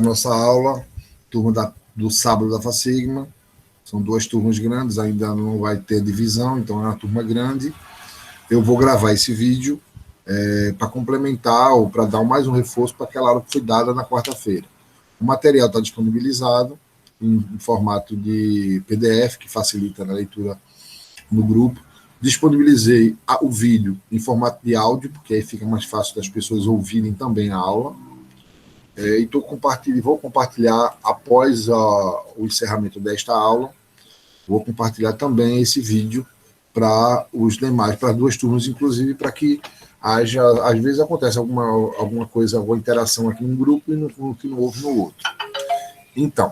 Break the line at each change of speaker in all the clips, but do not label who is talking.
nossa aula, turma do sábado da Facigma. São duas turmas grandes, ainda não vai ter divisão, então é uma turma grande. Eu vou gravar esse vídeo para complementar ou para dar mais um reforço para aquela aula que foi dada na quarta-feira. O material está disponibilizado em formato de PDF, que facilita a leitura no grupo. Disponibilizei o vídeo em formato de áudio, porque aí fica mais fácil das pessoas ouvirem também a aula. E vou compartilhar após o encerramento desta aula. Vou compartilhar também esse vídeo para os demais, para as duas turmas, inclusive, para que haja, às vezes acontece alguma coisa, alguma interação aqui no grupo e que não houve no outro. Então,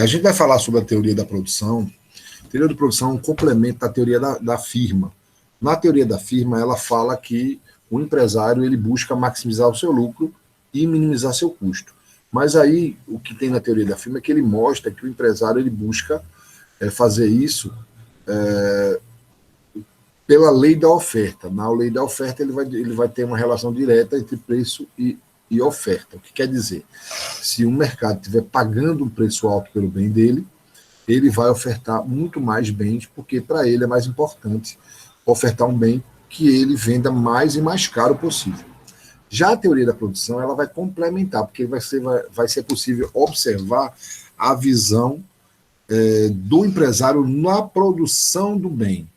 a gente vai falar sobre a teoria da produção. A teoria da produção é um complemento da teoria da firma. Na teoria da firma, ela fala que o empresário ele busca maximizar o seu lucro e minimizar seu custo. Mas aí, o que tem na teoria da firma é que ele mostra que o empresário ele busca fazer isso pela lei da oferta. Na lei da oferta, ele vai ter uma relação direta entre preço e oferta. O que quer dizer? Se o mercado estiver pagando um preço alto pelo bem dele, ele vai ofertar muito mais bens, porque para ele é mais importante ofertar um bem que ele venda mais e mais caro possível. Já a teoria da produção ela vai complementar, porque vai ser possível observar a visão do empresário na produção do bem.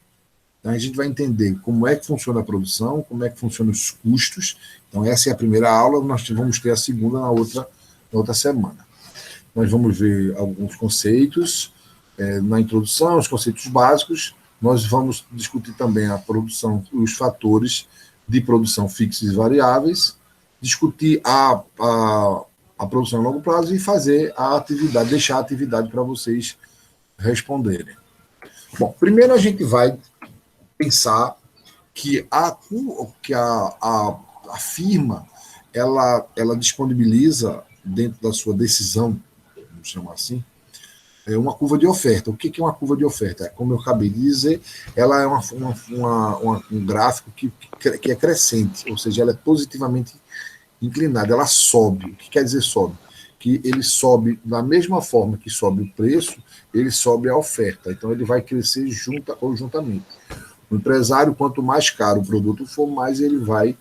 Então, a gente vai entender como é que funciona a produção, como é que funcionam os custos. Então, essa é a primeira aula, nós vamos ter a segunda na outra semana. Nós vamos ver alguns conceitos na introdução, os conceitos básicos. Nós vamos discutir também a produção, os fatores de produção fixos e variáveis, discutir a produção a longo prazo e fazer a atividade, deixar a atividade para vocês responderem. Bom, primeiro a gente vai pensar que a firma ela disponibiliza dentro da sua decisão, vamos chamar assim, uma curva de oferta. O que é uma curva de oferta? Como eu acabei de dizer, ela é um gráfico que é crescente, ou seja, ela é positivamente inclinada, ela sobe. O que quer dizer sobe? Que ele sobe da mesma forma que sobe o preço, ele sobe a oferta. Então, ele vai crescer juntamente. O empresário, quanto mais caro o produto for, mais ele vai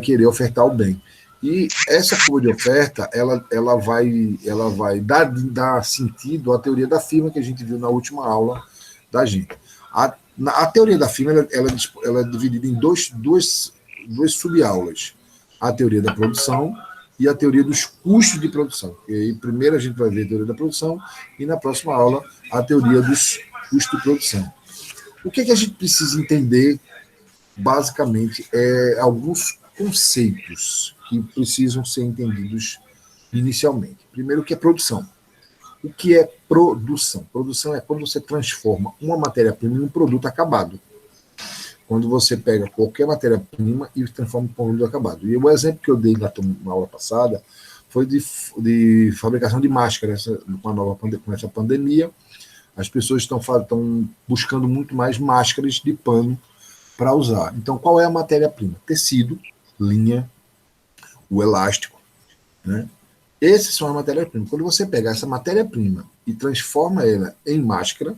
querer ofertar o bem. E essa curva de oferta, ela vai dar sentido à teoria da firma que a gente viu na última aula da gente. A teoria da firma ela é dividida em duas subaulas. A teoria da produção e a teoria dos custos de produção. E aí, primeiro a gente vai ver a teoria da produção e na próxima aula a teoria dos custos de produção. O que a gente precisa entender, basicamente, é alguns conceitos que precisam ser entendidos inicialmente. Primeiro, o que é produção? O que é produção? Produção é quando você transforma uma matéria-prima em um produto acabado. Quando você pega qualquer matéria-prima e transforma em um produto acabado. E o exemplo que eu dei na aula passada foi de fabricação de máscaras. Com essa pandemia, as pessoas estão buscando muito mais máscaras de pano para usar. Então, qual é a matéria-prima? Tecido, linha, o elástico, né? Essas são as matérias-primas. Quando você pega essa matéria-prima e transforma ela em máscara,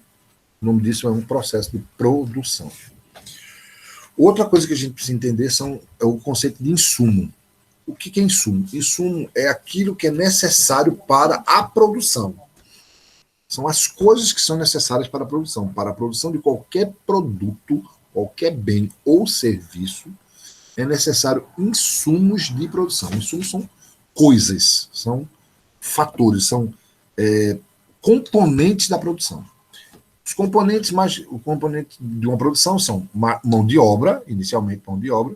o nome disso é um processo de produção. Outra coisa que a gente precisa entender é o conceito de insumo. O que é insumo? Insumo é aquilo que é necessário para a produção. São as coisas que são necessárias para a produção. Para a produção de qualquer produto, qualquer bem ou serviço, é necessário insumos de produção. Insumos são coisas, são fatores, são componentes da produção. O componente de uma produção são mão de obra, inicialmente mão de obra,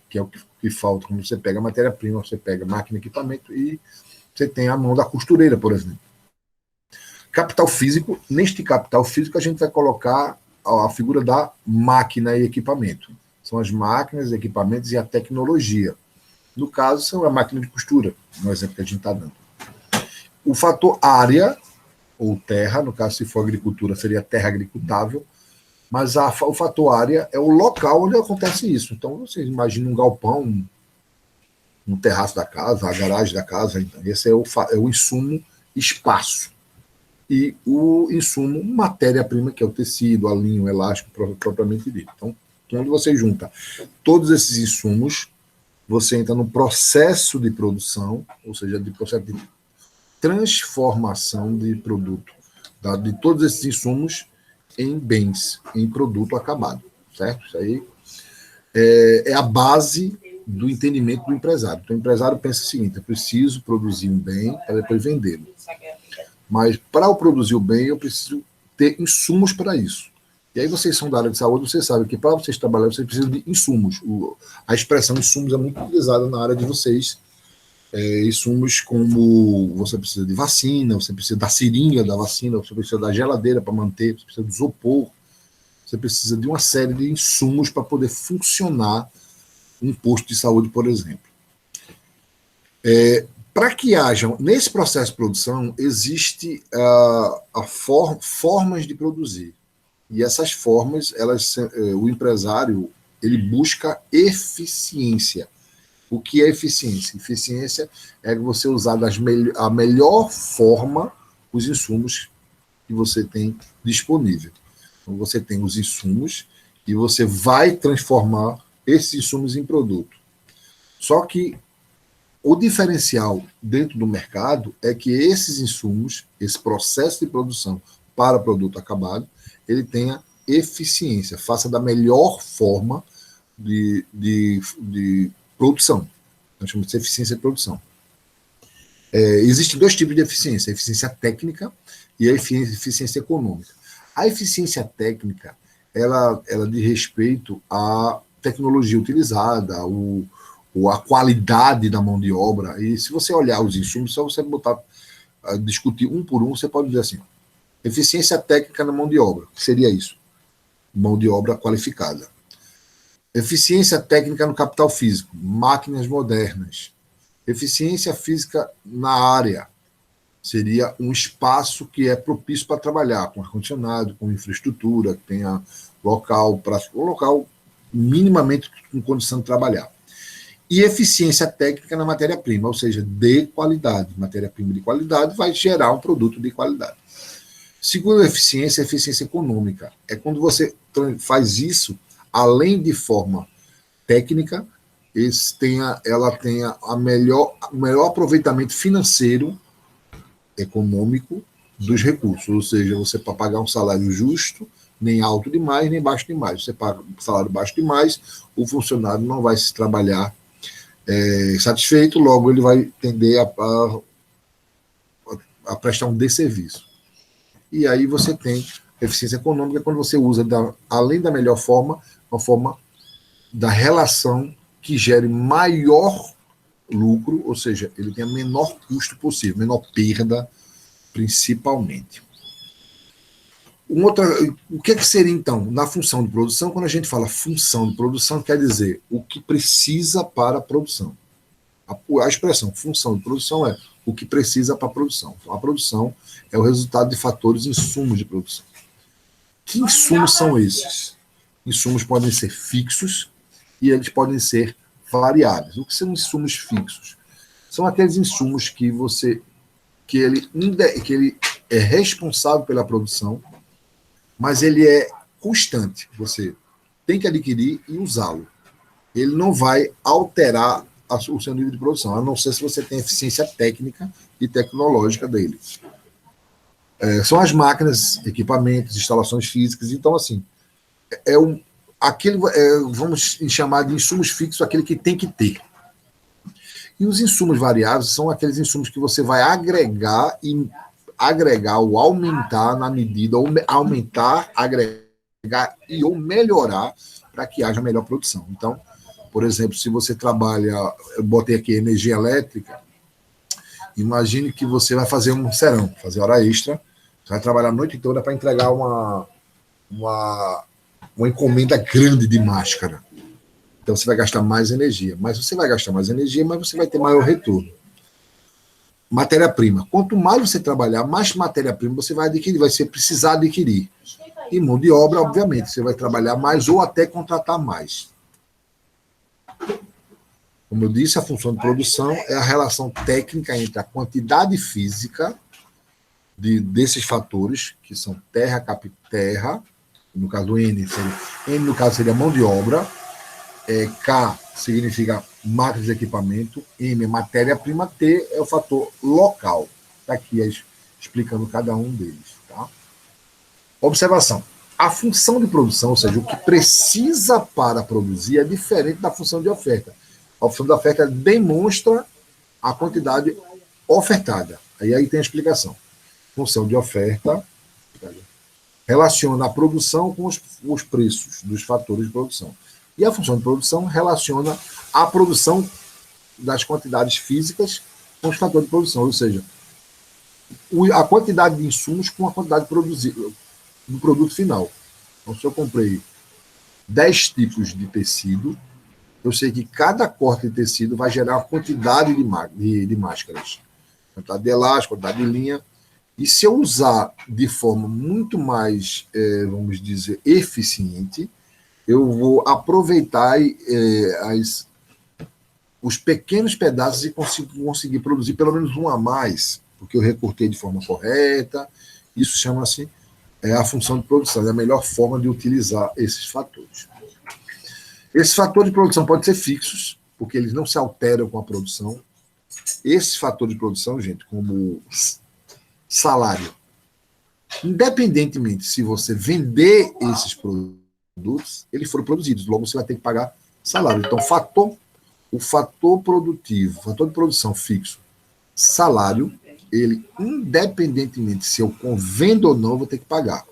que é o que falta quando você pega matéria-prima, você pega máquina, equipamento e você tem a mão da costureira, por exemplo. Capital físico, neste capital físico a gente vai colocar a figura da máquina e equipamento. São as máquinas, equipamentos e a tecnologia. No caso, são a máquina de costura, no exemplo que a gente está dando. O fator área, ou terra, no caso, se for agricultura, seria terra agricultável, mas o fator área é o local onde acontece isso. Então, vocês imaginam um galpão, no terraço da casa, a garagem da casa. Então, esse é o insumo espaço. E o insumo matéria-prima, que é o tecido, a linha, o elástico, propriamente dito. Então, quando você junta todos esses insumos, você entra no processo de produção, ou seja, de processo de transformação de produto, tá? De todos esses insumos em bens, em produto acabado, certo? Isso aí é a base do entendimento do empresário. Então, o empresário pensa o seguinte: eu preciso produzir um bem para depois vendê-lo. Mas para eu produzir o bem, eu preciso ter insumos para isso. E aí vocês são da área de saúde, vocês sabem que para vocês trabalharem, vocês precisam de insumos. A expressão insumos é muito utilizada na área de vocês. Insumos como você precisa de vacina, você precisa da seringa da vacina, você precisa da geladeira para manter, você precisa do isopor, você precisa de uma série de insumos para poder funcionar um posto de saúde, por exemplo. Para que haja, nesse processo de produção, existe formas de produzir. E essas formas, o empresário, ele busca eficiência. O que é eficiência? Eficiência é você usar a melhor forma os insumos que você tem disponível. Então, você tem os insumos e você vai transformar esses insumos em produto. Só que o diferencial dentro do mercado é que esses insumos, esse processo de produção para produto acabado, ele tenha eficiência, faça da melhor forma de produção. Nós chamamos de eficiência de produção. Existem dois tipos de eficiência: a eficiência técnica e a eficiência econômica. A eficiência técnica, ela diz respeito à tecnologia utilizada, a qualidade da mão de obra. E se você olhar os insumos, só você discutir um por um, você pode dizer assim: eficiência técnica na mão de obra. O que seria isso? Mão de obra qualificada. Eficiência técnica no capital físico, máquinas modernas. Eficiência física na área, seria um espaço que é propício para trabalhar, com ar-condicionado, com infraestrutura, que tenha local minimamente com condição de trabalhar. E eficiência técnica na matéria-prima, ou seja, de qualidade. Matéria-prima de qualidade vai gerar um produto de qualidade. Segunda eficiência, eficiência econômica. É quando você faz isso, além de forma técnica, ela tenha o melhor aproveitamento financeiro, econômico dos recursos. Ou seja, você para pagar um salário justo, nem alto demais, nem baixo demais. Você paga um salário baixo demais, o funcionário não vai se trabalhar satisfeito, logo ele vai tender a prestar um desserviço. E aí você tem eficiência econômica quando você usa, além da melhor forma, uma forma da relação que gere maior lucro, ou seja, ele tem o menor custo possível, menor perda, principalmente. O que seria, então, na função de produção? Quando a gente fala função de produção, quer dizer o que precisa para a produção. A expressão função de produção é o que precisa para a produção. Então, a produção é o resultado de fatores insumos de produção. Que insumos são esses? Insumos podem ser fixos e eles podem ser variáveis. O que são insumos fixos? São aqueles insumos que ele é responsável pela produção, mas ele é constante. Você tem que adquirir e usá-lo. Ele não vai alterar o seu nível de produção, a não ser se você tem eficiência técnica e tecnológica dele. São as máquinas, equipamentos, instalações físicas. Então, assim, vamos chamar de insumos fixos aquele que tem que ter. E os insumos variáveis são aqueles insumos que você vai agregar ou aumentar na medida, ou aumentar, agregar ou melhorar para que haja melhor produção. Então, por exemplo, se você trabalha, eu botei aqui energia elétrica, imagine que você vai fazer um serão, fazer hora extra, você vai trabalhar a noite toda para entregar uma encomenda grande de máscara. Então você vai gastar mais energia. Mas você vai gastar mais energia, mas você vai ter maior retorno. Matéria-prima. Quanto mais você trabalhar, mais matéria-prima você vai adquirir, vai precisar adquirir. E mão de obra, obviamente, você vai trabalhar mais ou até contratar mais. Como eu disse, a função de produção é a relação técnica entre a quantidade física desses fatores, que são terra, no caso do N, N no caso seria mão de obra, K significa máquinas de equipamento, M é matéria-prima, T é o fator local. Está aqui explicando cada um deles. Tá? Observação. A função de produção, ou seja, o que precisa para produzir, é diferente da função de oferta. A função de oferta demonstra a quantidade ofertada. Aí tem a explicação. Função de oferta relaciona a produção com os preços dos fatores de produção. E a função de produção relaciona a produção das quantidades físicas com os fatores de produção, ou seja, a quantidade de insumos com a quantidade produzida no produto final. Então, se eu comprei 10 tipos de tecido, eu sei que cada corte de tecido vai gerar uma quantidade de máscaras. Quantidade de elástico, quantidade de linha. E se eu usar de forma muito mais, vamos dizer, eficiente, eu vou aproveitar os pequenos pedaços e conseguir produzir pelo menos um a mais, porque eu recortei de forma correta. Isso chama-se a função de produção, é a melhor forma de utilizar esses fatores. Esses fatores de produção podem ser fixos, porque eles não se alteram com a produção. Esses fatores de produção, gente, como salário, independentemente se você vender esses produtos, eles foram produzidos, logo você vai ter que pagar salário. Então, o fator produtivo, fator de produção fixo, salário, ele, independentemente se eu vendo ou não, eu vou ter que pagar.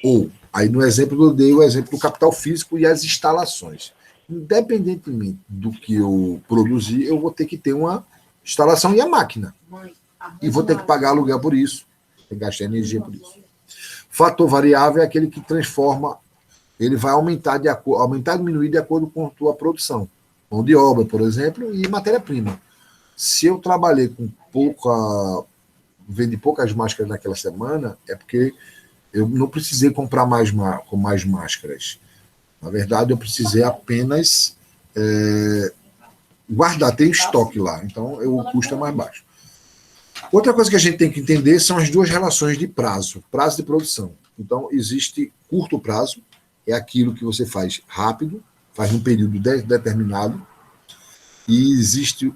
Ou, aí no exemplo eu dei o exemplo do capital físico e as instalações. Independentemente do que eu produzir, eu vou ter que ter uma instalação e a máquina. E vou ter que pagar aluguel por isso, tem que gastar energia por isso. Fator variável é aquele que transforma, ele vai aumentar e diminuir de acordo com a tua produção. Mão de obra, por exemplo, e matéria-prima. Se eu trabalhei com vendi poucas máscaras naquela semana, é porque eu não precisei comprar mais máscaras. Na verdade, eu precisei apenas guardar, ter estoque lá. Então, o custo é mais baixo. Outra coisa que a gente tem que entender são as duas relações de prazo de produção. Então, existe curto prazo, é aquilo que você faz rápido, faz num período determinado, e existe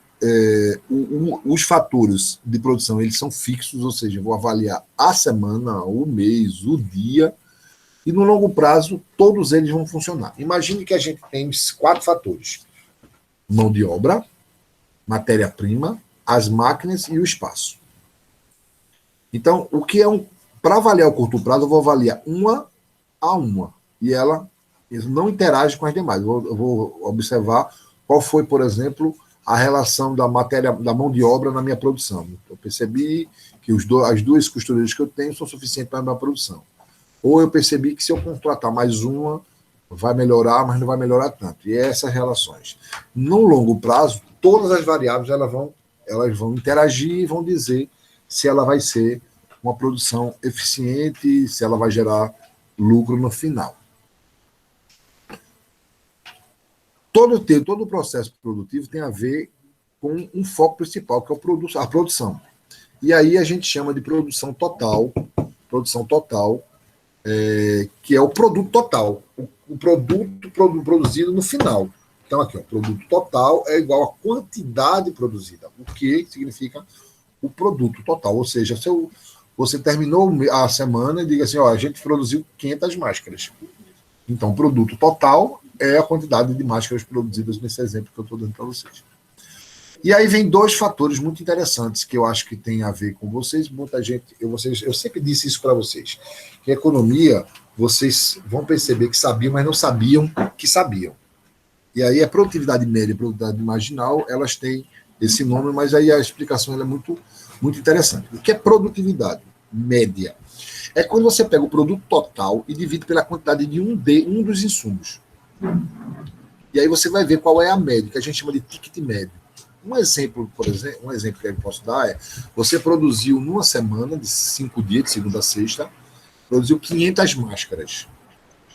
os fatores de produção, eles são fixos, ou seja, eu vou avaliar a semana, o mês, o dia, e no longo prazo, todos eles vão funcionar. Imagine que a gente tem 4 fatores: mão de obra, matéria-prima, as máquinas e o espaço. Então, o que para avaliar o curto prazo, eu vou avaliar uma a uma, e ela não interage com as demais. Eu vou observar qual foi, por exemplo, a relação da mão de obra na minha produção. Eu percebi que as 2 costureiras que eu tenho são suficientes para a minha produção. Ou eu percebi que se eu contratar mais uma, vai melhorar, mas não vai melhorar tanto. E essas relações. No longo prazo, todas as variáveis elas vão interagir e vão dizer se ela vai ser uma produção eficiente, se ela vai gerar lucro no final. Todo o processo produtivo tem a ver com um foco principal, que é a produção. E aí a gente chama de produção total, que é o produto total, o produto produzido no final. Então, aqui, o produto total é igual à quantidade produzida, o que significa o produto total. Ou seja, se você terminou a semana e diga assim, a gente produziu 500 máscaras. Então, o produto total é a quantidade de máscaras produzidas nesse exemplo que eu estou dando para vocês. E aí vem 2 fatores muito interessantes que eu acho que tem a ver com vocês. Muita gente, eu sempre disse isso para vocês, que a economia, vocês vão perceber que sabiam, mas não sabiam que sabiam. E aí a produtividade média e a produtividade marginal, elas têm esse nome, mas aí a explicação é muito, muito interessante. O que é produtividade média? É quando você pega o produto total e divide pela quantidade de um dos insumos. E aí você vai ver qual é a média, que a gente chama de ticket médio. Um exemplo que eu posso dar é: você produziu numa semana de 5 dias, de segunda a sexta, produziu 500 máscaras.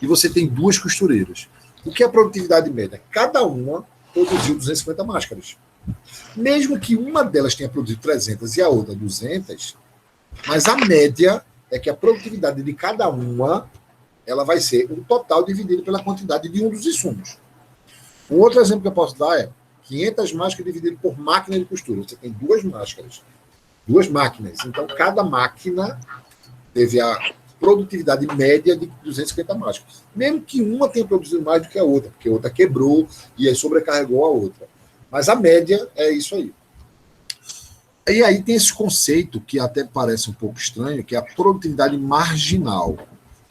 E você tem 2 costureiras. O que é a produtividade média? Cada uma produziu 250 máscaras. Mesmo que uma delas tenha produzido 300 e a outra 200, mas a média é que a produtividade de cada uma ela vai ser o total dividido pela quantidade de um dos insumos. Um outro exemplo que eu posso dar é 500 máscaras dividido por máquina de costura. Você tem duas máscaras, duas máquinas. Então, cada máquina teve a produtividade média de 250 máscaras. Mesmo que uma tenha produzido mais do que a outra, porque a outra quebrou e aí sobrecarregou a outra. Mas a média é isso aí. E aí tem esse conceito que até parece um pouco estranho, que é a produtividade marginal.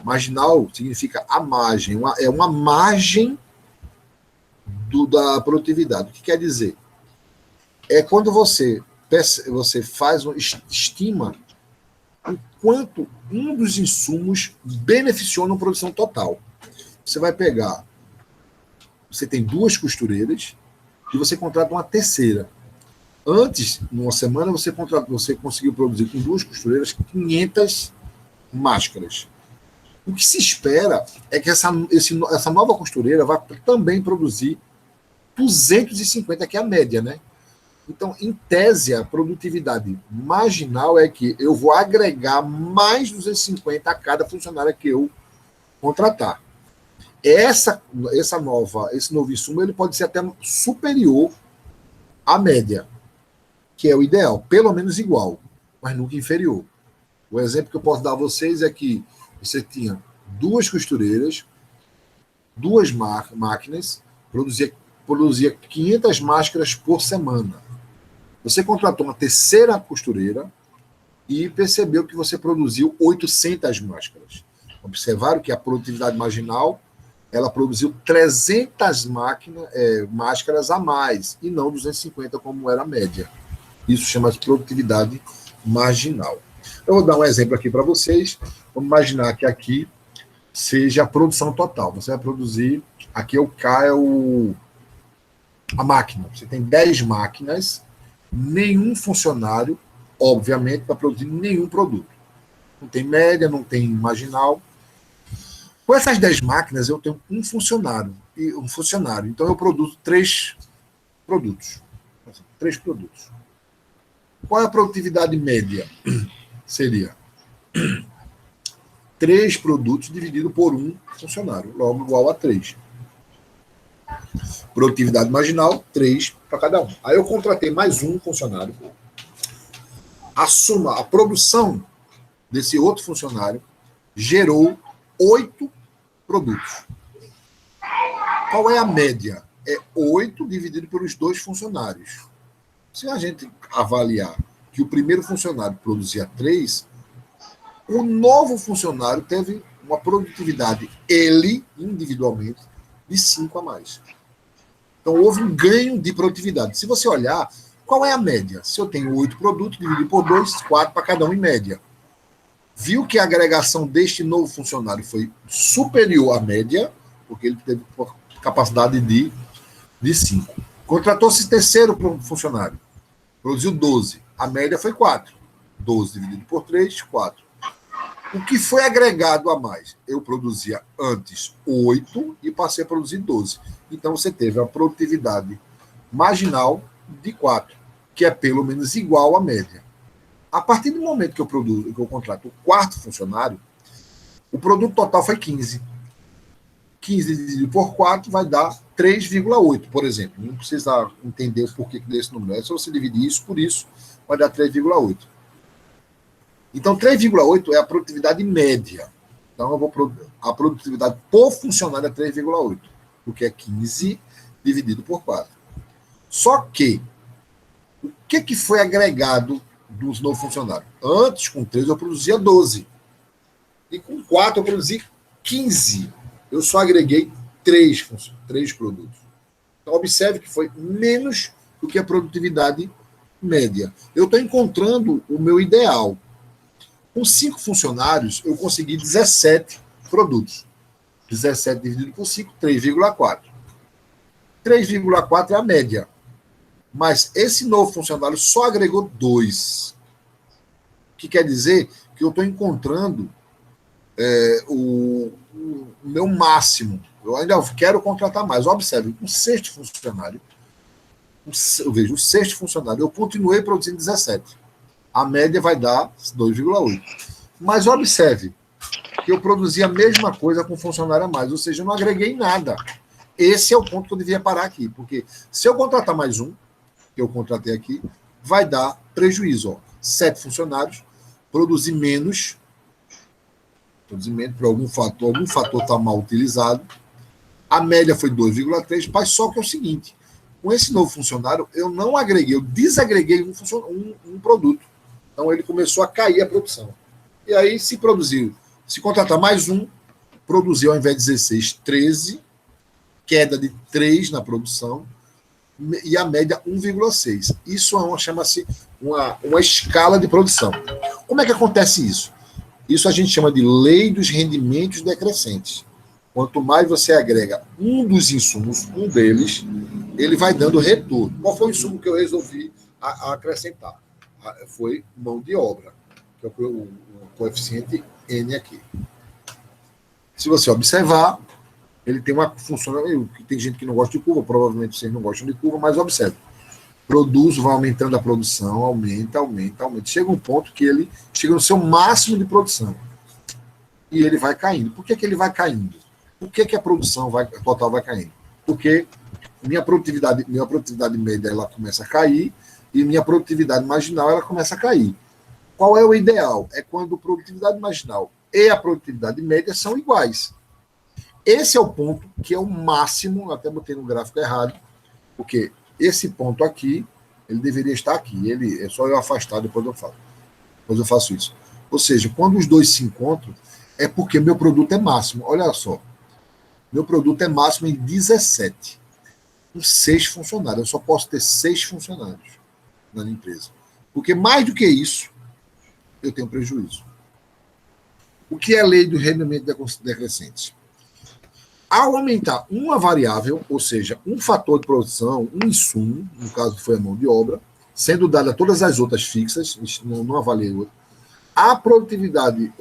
Marginal significa a margem, é uma margem da produtividade. O que quer dizer? É quando você estima o quanto um dos insumos beneficiou na produção total. Você vai pegar, você tem duas costureiras e você contrata uma terceira. Antes, numa semana, você conseguiu produzir com duas costureiras 500 máscaras. O que se espera é que essa nova costureira vai também produzir 250, que é a média, né? Então, em tese, a produtividade marginal é que eu vou agregar mais 250 a cada funcionário que eu contratar. Esse novo insumo ele pode ser até superior à média, que é o ideal, pelo menos igual, mas nunca inferior. O exemplo que eu posso dar a vocês é que você tinha duas costureiras, duas máquinas, produzia 500 máscaras por semana. Você contratou uma terceira costureira e percebeu que você produziu 800 máscaras. Observaram que a produtividade marginal ela produziu 300 máscaras a mais e não 250 como era a média. Isso chama de produtividade marginal. Eu vou dar um exemplo aqui para vocês. Vamos imaginar que aqui seja a produção total. Você vai produzir, aqui a máquina. Você tem 10 máquinas, nenhum funcionário, obviamente, para produzir nenhum produto. Não tem média, não tem marginal. Com essas 10 máquinas, eu tenho um funcionário. Então, eu produzo 3 produtos. 3 produtos. Qual é a produtividade média? Seria 3 produtos dividido por um funcionário, logo igual a 3. Produtividade marginal, 3 para cada um. Aí eu contratei mais um funcionário. A produção desse outro funcionário gerou 8 produtos. Qual é a média? É 8 dividido pelos 2 funcionários. Se a gente avaliar que o primeiro funcionário produzia 3, o novo funcionário teve uma produtividade, ele, individualmente, de 5 a mais. Então, houve um ganho de produtividade. Se você olhar, qual é a média? Se eu tenho 8 produtos, dividido por 2, 4 para cada um em média. Viu que a agregação deste novo funcionário foi superior à média, porque ele teve capacidade de 5. Contratou-se terceiro funcionário, produziu 12. A média foi 4. 12 dividido por 3, 4. O que foi agregado a mais? Eu produzia antes 8 e passei a produzir 12. Então, você teve a produtividade marginal de 4, que é pelo menos igual à média. A partir do momento que eu contrato o quarto funcionário, o produto total foi 15. 15 dividido por 4 vai dar 3,8, por exemplo. Não precisa entender o porquê desse número. É só você dividir isso por isso, vai dar 3,8. Então, 3,8 é a produtividade média. Então, a produtividade por funcionário é 3,8, porque é 15 dividido por 4. Só que, o que foi agregado dos novos funcionários? Antes, com 3, eu produzia 12. E com 4, eu produzi 15. Eu só agreguei 3 produtos. Então, observe que foi menos do que a produtividade média. Eu estou encontrando o meu ideal. Com 5 funcionários, eu consegui 17 produtos. 17 dividido por 5, 3,4. 3,4 é a média. Mas esse novo funcionário só agregou 2. O que quer dizer que eu estou encontrando o meu máximo. Eu ainda quero contratar mais. Observe, um sexto funcionário, veja, o sexto funcionário, eu continuei produzindo 17. A média vai dar 2,8. Mas observe que eu produzi a mesma coisa com funcionário a mais, ou seja, eu não agreguei nada. Esse é o ponto que eu devia parar aqui, porque se eu contratar mais um, que eu contratei aqui, vai dar prejuízo. Ó. 7 funcionários, produzir menos por algum fator está mal utilizado. A média foi 2,3, mas só que é o seguinte, com esse novo funcionário, eu não agreguei, eu desagreguei um produto. Então ele começou a cair a produção. E aí se contratar mais um, produziu ao invés de 16, 13, queda de 3 na produção, e a média 1,6. Isso chama-se uma escala de produção. Como é que acontece isso? Isso a gente chama de lei dos rendimentos decrescentes. Quanto mais você agrega um dos insumos, um deles, ele vai dando retorno. Qual foi o insumo que eu resolvi acrescentar? Foi mão de obra, que é o coeficiente N aqui. Se você observar, ele tem uma função. Tem gente que não gosta de curva, provavelmente vocês não gostam de curva, mas observe. Produz, vai aumentando a produção, aumenta. Chega um ponto que ele chega no seu máximo de produção. E ele vai caindo. Por que ele vai caindo? Por que a produção total vai caindo? Porque minha produtividade média ela começa a cair e minha produtividade marginal ela começa a cair. Qual é o ideal? É quando a produtividade marginal e a produtividade média são iguais. Esse é o ponto que é o máximo, até botei no gráfico errado, porque esse ponto aqui, ele deveria estar aqui. Ele é só eu afastar, depois eu faço isso. Ou seja, quando os dois se encontram, é porque meu produto é máximo. Olha só, meu produto é máximo em 17. Com 6 funcionários. Eu só posso ter 6 funcionários na minha empresa. Porque mais do que isso, eu tenho prejuízo. O que é a lei do rendimento decrescente? Ao aumentar uma variável, ou seja, um fator de produção, um insumo, no caso foi a mão de obra, sendo dada todas as outras fixas, não avaliei outra, a produtividade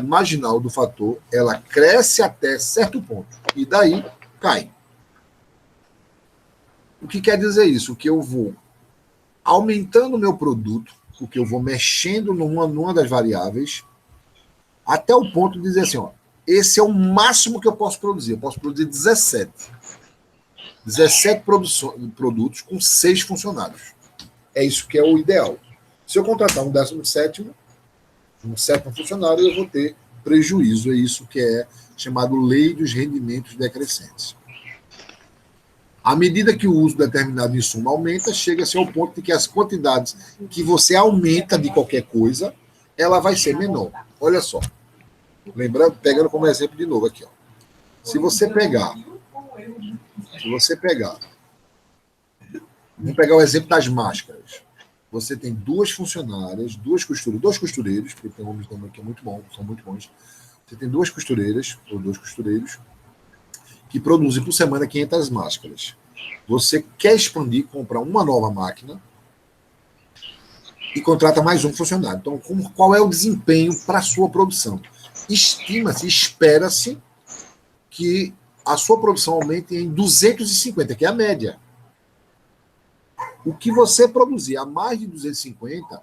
marginal do fator, ela cresce até certo ponto, e daí cai. O que quer dizer isso? Que eu vou aumentando o meu produto, porque eu vou mexendo numa das variáveis, até o ponto de dizer assim, ó, esse é o máximo que eu posso produzir. Eu posso produzir 17. 17 produtos com 6 funcionários. É isso que é o ideal. Se eu contratar um 17º, um 7º funcionário, eu vou ter prejuízo. É isso que é chamado lei dos rendimentos decrescentes. À medida que o uso de determinado insumo aumenta, chega-se ao ponto de que as quantidades que você aumenta de qualquer coisa, ela vai ser menor. Olha só. Lembrando, pegando como exemplo de novo aqui, ó. Se você pegar, vamos pegar o exemplo das máscaras. Você tem 2 funcionárias, 2 costureiros, porque tem homens também que são muito bons. Você tem 2 costureiras ou 2 costureiros que produzem por semana 500 máscaras. Você quer expandir, comprar uma nova máquina e contrata mais um funcionário. Então, qual é o desempenho para a sua produção? Estima-se, espera-se que a sua produção aumente em 250, que é a média. O que você produzir a mais de 250,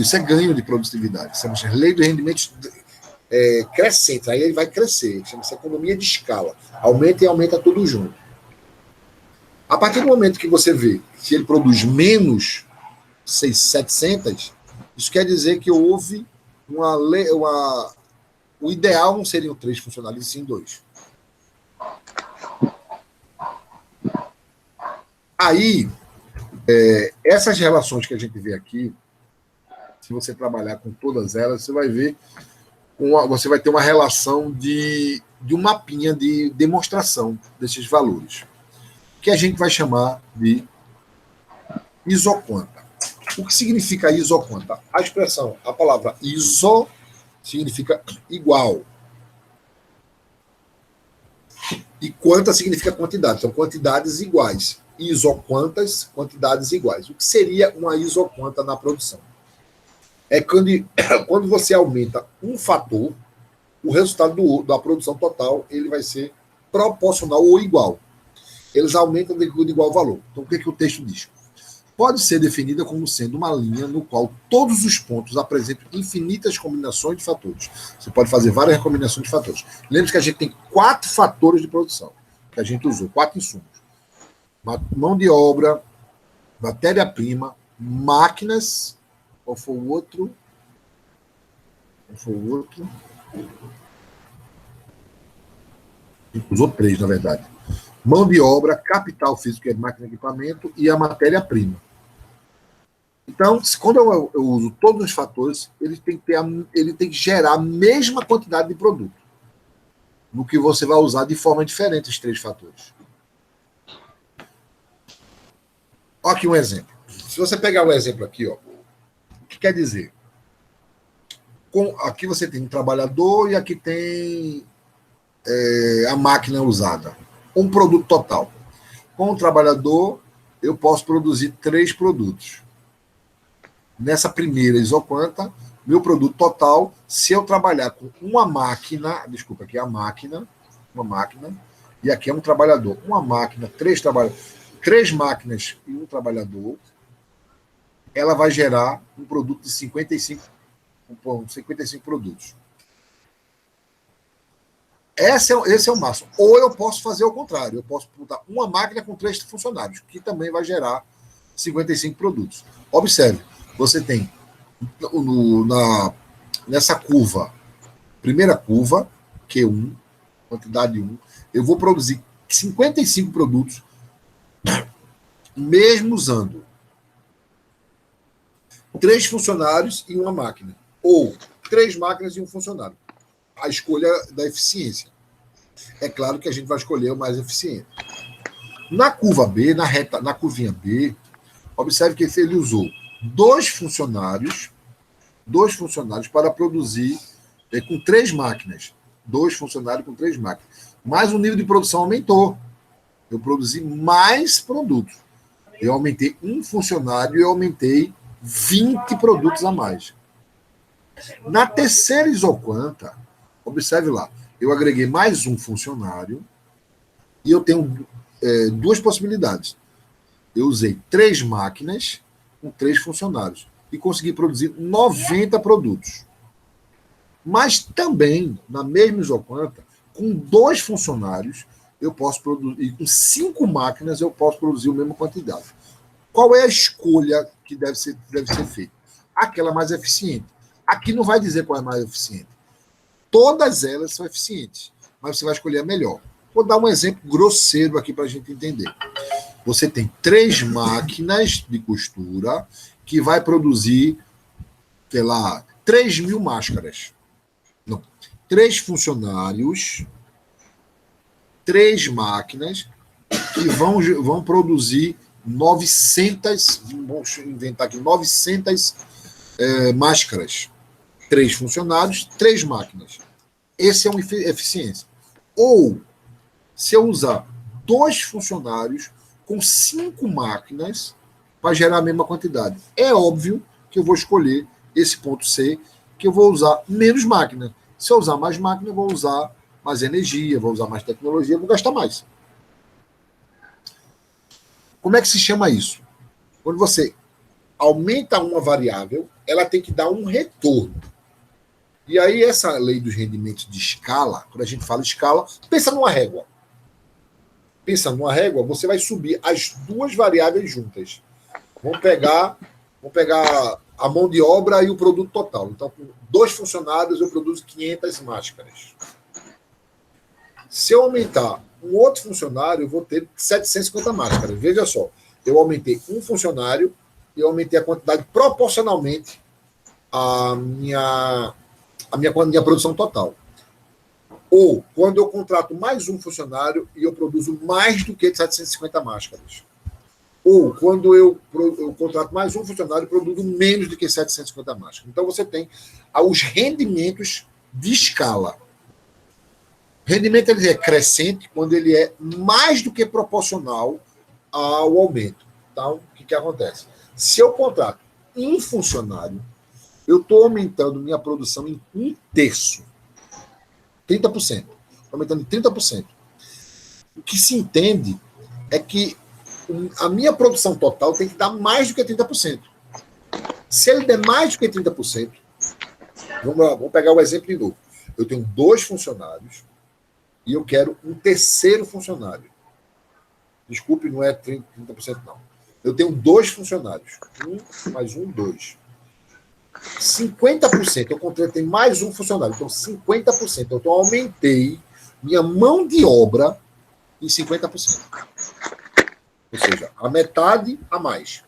isso é ganho de produtividade. Chama-se lei de rendimentos crescentes. Aí ele vai crescer. Chama-se economia de escala. Aumenta e aumenta tudo junto. A partir do momento que você vê que ele produz menos 700, isso quer dizer que houve o ideal não seriam 3 funcionários, sim 2. Aí, essas relações que a gente vê aqui, se você trabalhar com todas elas, você vai ver, você vai ter uma relação de um mapinha de demonstração desses valores, que a gente vai chamar de isoquanta. O que significa isoquanta? A palavra iso significa igual. E quanta significa quantidade. São quantidades iguais. Isoquantas, quantidades iguais. O que seria uma isoquanta na produção? É quando você aumenta um fator, o resultado da produção total ele vai ser proporcional ou igual. eles aumentam de igual valor. Então, o que o texto diz? Pode ser definida como sendo uma linha no qual todos os pontos apresentam infinitas combinações de fatores. Você pode fazer várias combinações de fatores. Lembre-se que a gente tem 4 fatores de produção, que a gente usou, 4 insumos. Mão de obra, matéria-prima, máquinas, qual foi o outro? Usou 3, na verdade. Mão de obra, capital físico, que é máquina e equipamento, e a matéria-prima. Então, quando eu uso todos os fatores, ele tem que gerar a mesma quantidade de produto. No que você vai usar de forma diferente os 3 fatores. Olha aqui um exemplo. Se você pegar um exemplo aqui, ó, o que quer dizer? Aqui você tem um trabalhador e aqui tem a máquina usada. Um produto total. Com o trabalhador, eu posso produzir 3 produtos. Nessa primeira isoquanta, meu produto total, se eu trabalhar com uma máquina, desculpa, aqui é a máquina, uma máquina, e aqui é um trabalhador. Uma máquina, 3 trabalhadores, 3 máquinas e um trabalhador, ela vai gerar um produto de 55 produtos. Esse é o máximo. Ou eu posso fazer o contrário. Eu posso botar uma máquina com 3 funcionários, que também vai gerar 55 produtos. Observe, você tem nessa curva, primeira curva, Q1, quantidade 1, eu vou produzir 55 produtos, mesmo usando 3 funcionários e uma máquina. Ou 3 máquinas e um funcionário. A escolha da eficiência. É claro que a gente vai escolher o mais eficiente. Na curva B, na curvinha B, observe que ele usou 2 funcionários para produzir com 3 máquinas. 2 funcionários com 3 máquinas. Mas o nível de produção aumentou. Eu produzi mais produtos. Eu aumentei um funcionário e eu aumentei 20 produtos a mais. Na terceira isoquanta, observe lá, eu agreguei mais um funcionário e eu tenho 2 possibilidades. Eu usei 3 máquinas com 3 funcionários e consegui produzir 90 produtos. Mas também, na mesma isoquanta, com 2 funcionários, eu posso produzir, e com 5 máquinas, eu posso produzir a mesma quantidade. Qual é a escolha que deve ser feita? Aquela mais eficiente. Aqui não vai dizer qual é a mais eficiente. Todas elas são eficientes, mas você vai escolher a melhor. Vou dar um exemplo grosseiro aqui para a gente entender. Você tem 3 máquinas de costura que vai produzir, sei lá, 3.000 máscaras. Não. 3 funcionários, 3 máquinas que vão produzir 900, vamos inventar aqui, 900 máscaras. 3 funcionários, 3 máquinas. Esse é uma eficiência. Ou, se eu usar 2 funcionários com 5 máquinas para gerar a mesma quantidade. É óbvio que eu vou escolher esse ponto C, que eu vou usar menos máquina. Se eu usar mais máquina, eu vou usar mais energia, vou usar mais tecnologia, vou gastar mais. Como é que se chama isso? Quando você aumenta uma variável, ela tem que dar um retorno. E aí, essa lei dos rendimentos de escala, quando a gente fala escala, pensa numa régua. Pensa numa régua, você vai subir as 2 variáveis juntas. Vamos pegar a mão de obra e o produto total. Então, com 2 funcionários, eu produzo 500 máscaras. Se eu aumentar um outro funcionário, eu vou ter 750 máscaras. Veja só, eu aumentei um funcionário e eu aumentei a quantidade proporcionalmente à minha produção total. Ou, quando eu contrato mais um funcionário e eu produzo mais do que 750 máscaras. Ou, quando eu contrato mais um funcionário e produzo menos do que 750 máscaras. Então, você tem os rendimentos de escala. O rendimento ele é crescente quando ele é mais do que proporcional ao aumento. Então, o que acontece? Se eu contrato um funcionário, eu estou aumentando minha produção em 1/3. 30%. Estou aumentando em 30%. O que se entende é que a minha produção total tem que dar mais do que 30%. Se ele der mais do que 30%, vamos pegar o exemplo de novo. Eu tenho 2 funcionários e eu quero um terceiro funcionário. Desculpe, não é 30%, não. Eu tenho 2 funcionários. 1 mais 1, 2. 50%. Eu contratei mais um funcionário. Então, 50%. Então, eu aumentei minha mão de obra em 50%. Ou seja, a metade a mais.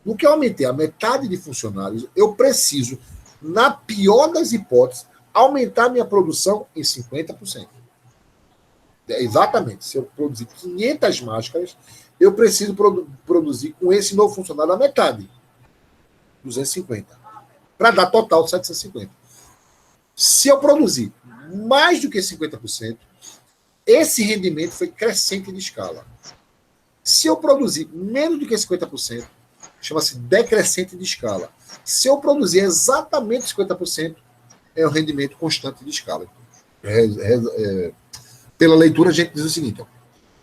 No que eu aumentei a metade de funcionários, eu preciso, na pior das hipóteses, aumentar minha produção em 50%. Exatamente. Se eu produzir 500 máscaras, eu preciso produzir com esse novo funcionário a metade. 250. Para dar total 750. Se eu produzir mais do que 50%, esse rendimento foi crescente de escala. Se eu produzir menos do que 50%, chama-se decrescente de escala. Se eu produzir exatamente 50%, é o rendimento constante de escala. Pela leitura, a gente diz o seguinte: ó,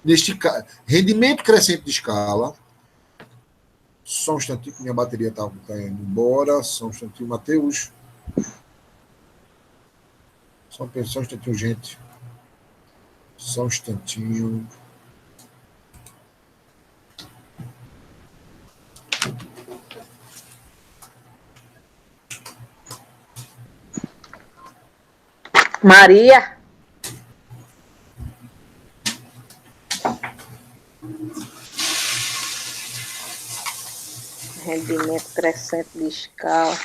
neste caso, rendimento crescente de escala. Só um instantinho, que minha bateria está indo embora. Só um instantinho, Matheus. Só um instantinho, gente. Só um instantinho.
Maria. Rendimento crescente de escala.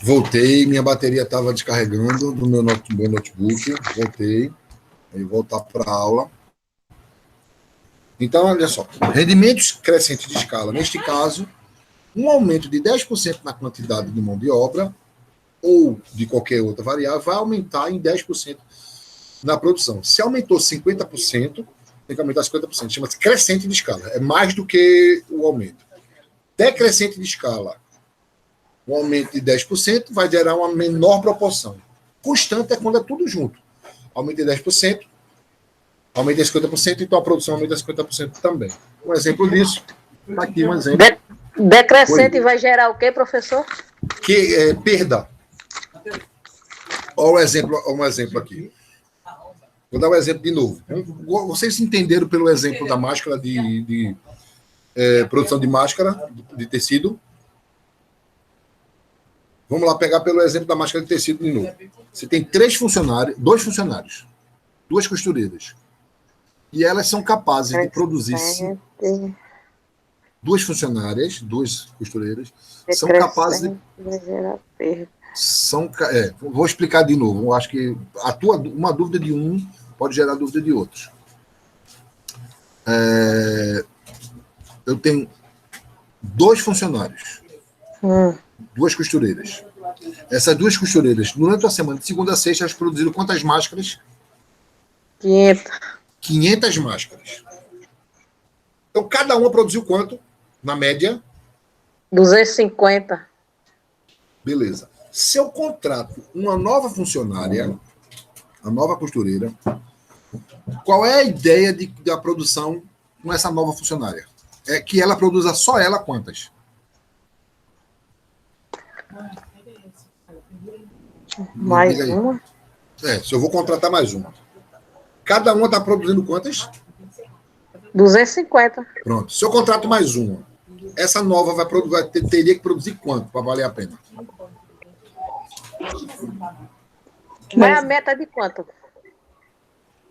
Voltei, minha bateria estava descarregando do meu notebook. Voltei. Aí voltar para a aula. Então, olha só. Rendimentos crescentes de escala. Neste caso, um aumento de 10% na quantidade de mão de obra ou de qualquer outra variável vai aumentar em 10% na produção. Se aumentou 50%, tem que aumentar 50%. Chama-se crescente de escala. É mais do que o aumento. Decrescente de escala. Um aumento de 10% vai gerar uma menor proporção. Constante é quando é tudo junto. Aumentei 10%, aumentei 50%, então a produção aumenta 50% também. Um exemplo disso, está aqui um exemplo.
Decrescente vai gerar o quê, professor?
Que é perda. Olha um exemplo aqui. Vou dar um exemplo de novo. Vocês entenderam pelo exemplo da máscara de produção de máscara de tecido? Vamos lá pegar pelo exemplo da máscara de tecido de novo. Você tem 2 funcionários, 2 costureiras. E elas são capazes de produzir 2 funcionárias, 2 costureiras, são capazes de... Vou explicar de novo. Eu acho que uma dúvida de um pode gerar dúvida de outros. Eu tenho 2 funcionários. 2 costureiras. Essas 2 costureiras, durante a semana, de segunda a sexta, elas produziram quantas máscaras? 500 máscaras. Então, cada uma produziu quanto? Na média?
250.
Beleza. Se eu contrato uma nova funcionária, a nova costureira, qual é a ideia da produção com essa nova funcionária? É que ela produza só ela quantas?
Mais uma?
Se eu vou contratar mais uma. Cada uma está produzindo quantas?
250.
Pronto. Se eu contrato mais uma, essa nova teria que produzir quanto para valer a pena?
Mas a meta é de quanto?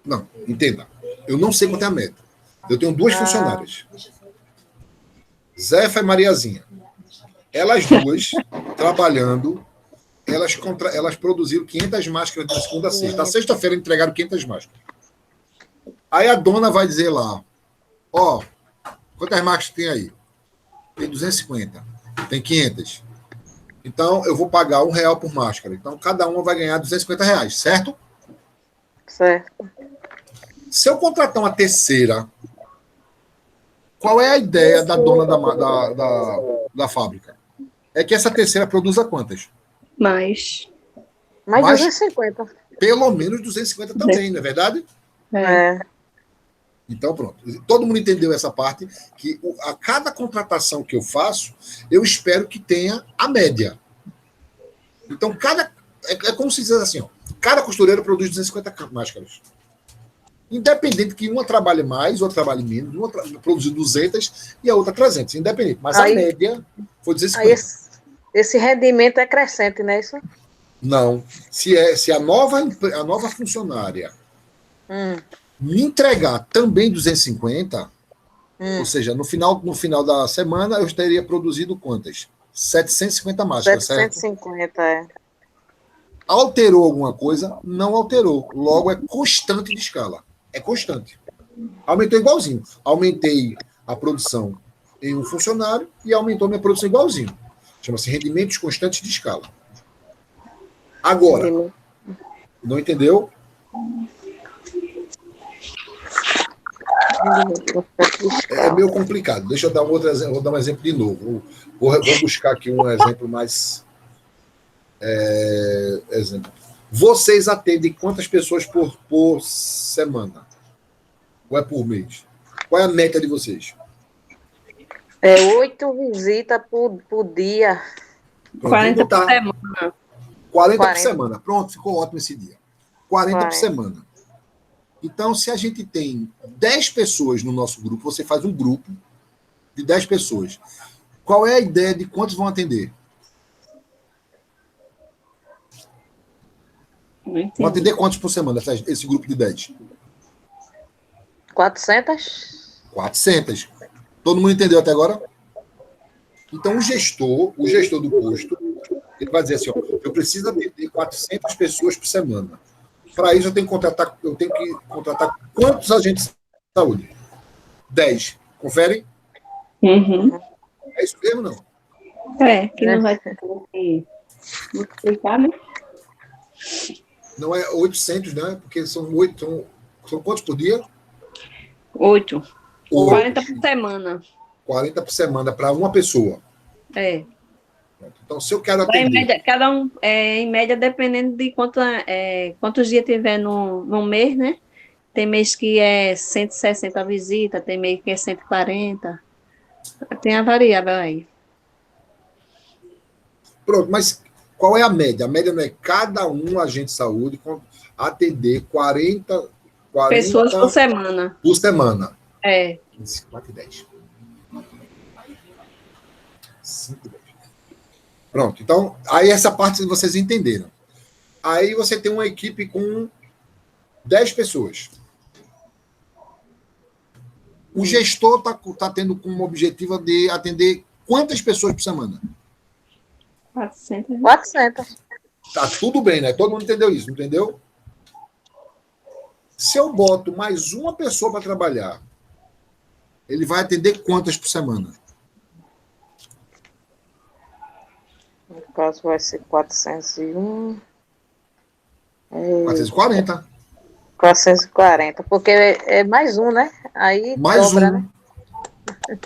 Não, entenda. Eu não sei quanto é a meta. Eu tenho 2 funcionárias. Zefa e Mariazinha. Elas 2, trabalhando, elas produziram 500 máscaras de segunda a sexta. Na sexta-feira entregaram 500 máscaras. Aí a dona vai dizer lá, quantas máscaras tem aí? Tem 250. Tem 500. Então, eu vou pagar R$1 por máscara. Então, cada uma vai ganhar R$250, certo?
Certo.
Se eu contratar uma terceira, Qual é a ideia da dona da fábrica? É que essa terceira produza quantas?
Mais.
Mais
Mas
250.
pelo menos 250 também, não é verdade?
É.
Então, pronto. Todo mundo entendeu essa parte, que a cada contratação que eu faço, eu espero que tenha a média. Então, é como se diz assim, ó, cada costureiro produz 250 máscaras. Independente que uma trabalhe mais, outra trabalhe menos, uma produz 200 e a outra 300, independente. Mas
Aí,
a média foi
aí
250.
esse rendimento é crescente, não é isso?
Não. Se a nova funcionária me entregar também 250, ou seja, no final da semana eu teria produzido quantas? 750 máscaras,
750,
certo?
é.
Alterou alguma coisa? Não alterou. Logo, é constante de escala. É constante. Aumentou igualzinho. Aumentei a produção em um funcionário e aumentou minha produção igualzinho. Chama-se rendimentos constantes de escala. Agora, não entendeu? É meio complicado. Deixa eu dar um outro exemplo. Vou dar um exemplo de novo. Vou buscar aqui um exemplo mais. Exemplo. Vocês atendem quantas pessoas por semana? Ou é por mês? Qual é a meta de vocês?
8 visitas por dia.
Pronto,
40 por semana.
40 por semana. Pronto, ficou ótimo esse dia. 40 por
40.
semana. Então, se a gente tem 10 pessoas no nosso grupo, você faz um grupo de 10 pessoas. Qual é a ideia de quantos vão atender? Vão atender quantos por semana, esse grupo de 10?
400?
400. Todo mundo entendeu até agora? Então, o gestor do posto, ele vai dizer assim, ó, eu preciso atender 400 pessoas por semana. Para isso, eu tenho que contratar quantos agentes de saúde? 10. Conferem?
Uhum.
É isso mesmo, não?
Que não vai ter que multiplicar, né?
Não é 800, né? Porque são 8. São quantos por dia?
8. 40 por semana.
40 por semana para uma pessoa. Então, se eu quero atender...
Em média, cada um, em média, dependendo de quantos dias tiver no mês, né? Tem mês que é 160 visitas, tem mês que é 140. Tem a variável aí.
Pronto, mas qual é a média? A média não é cada um agente de saúde atender 40
pessoas por semana.
Por semana. 4 e 10. 5 e 10. Pronto, então, aí essa parte vocês entenderam. Aí você tem uma equipe com 10 pessoas. O gestor está tendo como objetivo de atender quantas pessoas por semana?
400.
400.
Tá tudo bem, né? Todo mundo entendeu isso, entendeu? Se eu boto mais uma pessoa para trabalhar, ele vai atender quantas por semana?
No caso, vai ser 401.
440.
440, porque é mais um, né? Aí
mais
dobra,
um.
Né?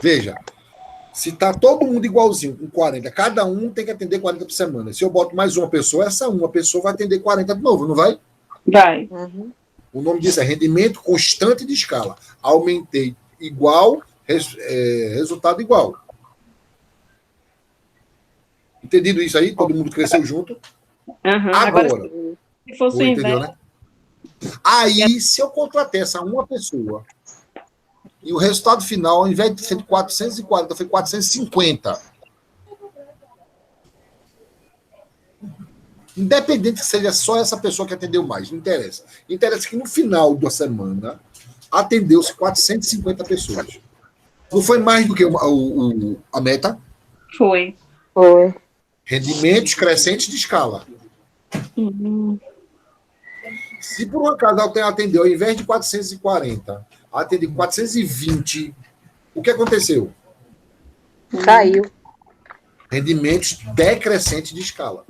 Veja, se tá todo mundo igualzinho, com 40, cada um tem que atender 40 por semana. Se eu boto mais uma pessoa, essa uma pessoa vai atender 40 de novo, não vai?
Vai.
Uhum.
O nome disso é rendimento constante de escala. Aumentei igual, resultado igual. Entendido isso aí? Todo mundo cresceu junto?
Uhum.
Agora,
se fosse o
entendeu,
inverso,
né? Aí, se eu contratei essa uma pessoa e o resultado final, ao invés de ser de 440, foi 450. Independente que seja só essa pessoa que atendeu mais, não interessa. Interessa que no final da semana atendeu-se 450 pessoas. Não foi mais do que a meta?
Foi.
Rendimentos crescentes de escala.
Uhum.
Se por um acaso ela atendeu, ao invés de 440, atendeu 420, o que aconteceu?
Caiu.
Rendimentos decrescentes de escala.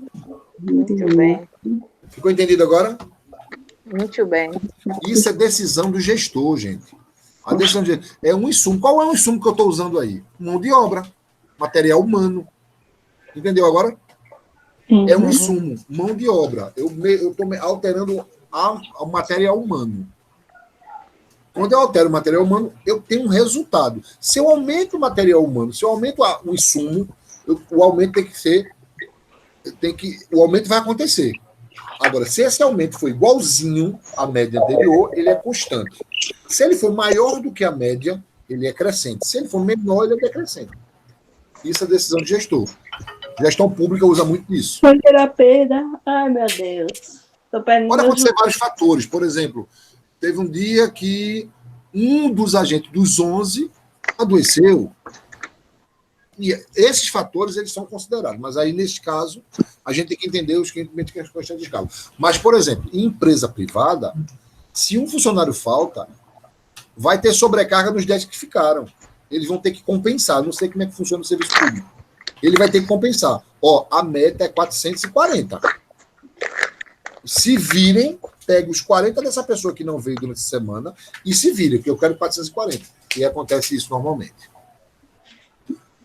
Muito bem.
Ficou entendido agora?
Muito bem.
Isso é decisão do gestor, gente. A decisão de gestor é um insumo. Qual é o insumo que eu estou usando aí? Mão de obra, material humano. Entendeu agora? É um insumo, mão de obra. Eu estou alterando o material humano. Quando eu altero o material humano, eu tenho um resultado. Se eu aumento o material humano, se eu aumento o insumo, o aumento tem que ser. O aumento vai acontecer. Agora, se esse aumento for igualzinho à média anterior, ele é constante. Se ele for maior do que a média, ele é crescente. Se ele for menor, ele é decrescente. Isso é decisão de gestor. Gestão pública usa muito isso.
Foi ter perda. Ai, meu Deus.
Pode acontecer vários fatores. Por exemplo, teve um dia que um dos agentes dos 11 adoeceu. E esses fatores, eles são considerados. Mas aí, nesse caso, a gente tem que entender os que questões de escala. Mas, por exemplo, em empresa privada, se um funcionário falta, vai ter sobrecarga nos 10 que ficaram. Eles vão ter que compensar. Não sei como é que funciona o serviço público. Ele vai ter que compensar. Ó, a meta é 440. Se virem, pega os 40 dessa pessoa que não veio durante a semana e se virem, porque eu quero 440. E acontece isso normalmente.